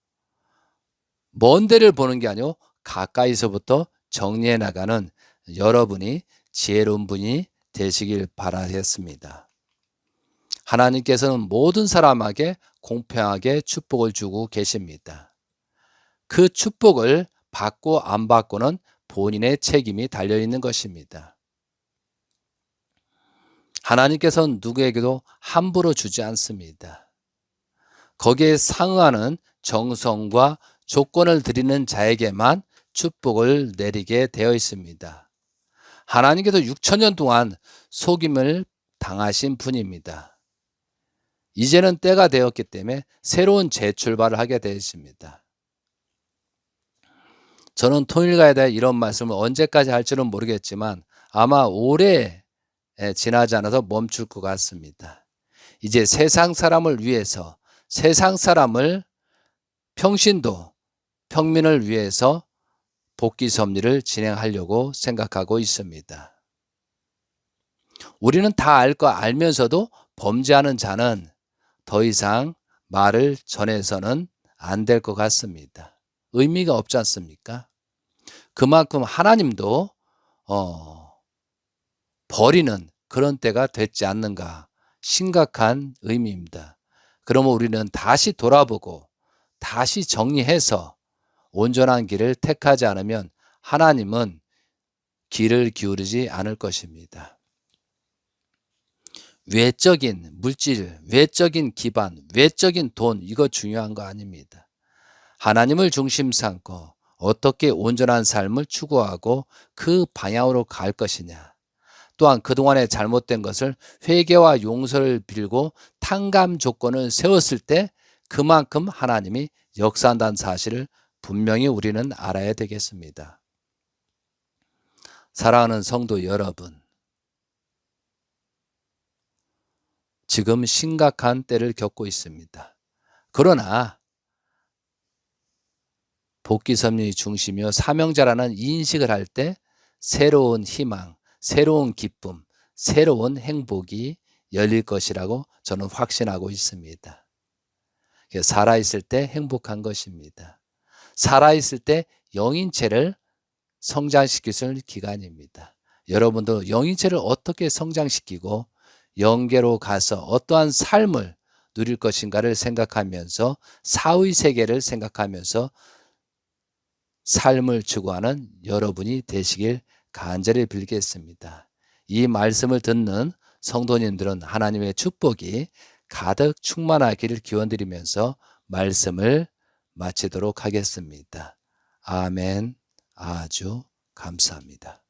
먼 데를 보는 게 아니고 가까이서부터 정리해 나가는 여러분이 지혜로운 분이 되시길 바라겠습니다. 하나님께서는 모든 사람에게 공평하게 축복을 주고 계십니다. 그 축복을 받고 안 받고는 본인의 책임이 달려있는 것입니다. 하나님께서는 누구에게도 함부로 주지 않습니다. 거기에 상응하는 정성과 조건을 드리는 자에게만 축복을 내리게 되어 있습니다. 하나님께서 6천년 동안 속임을 당하신 분입니다. 이제는 때가 되었기 때문에 새로운 재출발을 하게 되었습니다. 저는 통일가에 대해 이런 말씀을 언제까지 할지는 모르겠지만 아마 오래 지나지 않아서 멈출 것 같습니다. 이제 세상 사람을 위해서 세상 사람을 평신도 평민을 위해서 복귀 섭리를 진행하려고 생각하고 있습니다. 우리는 다 알 거 알면서도 범죄하는 자는 더 이상 말을 전해서는 안 될 것 같습니다. 의미가 없지 않습니까? 그만큼 하나님도 버리는 그런 때가 됐지 않는가 심각한 의미입니다. 그러면 우리는 다시 돌아보고 다시 정리해서 온전한 길을 택하지 않으면 하나님은 귀를 기울이지 않을 것입니다. 외적인 물질, 외적인 기반, 외적인 돈 이거 중요한 거 아닙니다. 하나님을 중심 삼고 어떻게 온전한 삶을 추구하고 그 방향으로 갈 것이냐. 또한 그동안에 잘못된 것을 회개와 용서를 빌고 탕감 조건을 세웠을 때 그만큼 하나님이 역사한다는 사실을 분명히 우리는 알아야 되겠습니다. 사랑하는 성도 여러분, 지금 심각한 때를 겪고 있습니다. 그러나 복귀 섭리의 중심이요 사명자라는 인식을 할 때 새로운 희망, 새로운 기쁨, 새로운 행복이 열릴 것이라고 저는 확신하고 있습니다. 살아있을 때 행복한 것입니다. 살아있을 때 영인체를 성장시킬 수 있는 기간입니다. 여러분도 영인체를 어떻게 성장시키고 영계로 가서 어떠한 삶을 누릴 것인가를 생각하면서 사의 세계를 생각하면서 삶을 추구하는 여러분이 되시길 간절히 빌겠습니다. 이 말씀을 듣는 성도님들은 하나님의 축복이 가득 충만하기를 기원드리면서 말씀을 마치도록 하겠습니다. 아멘. 아주 감사합니다.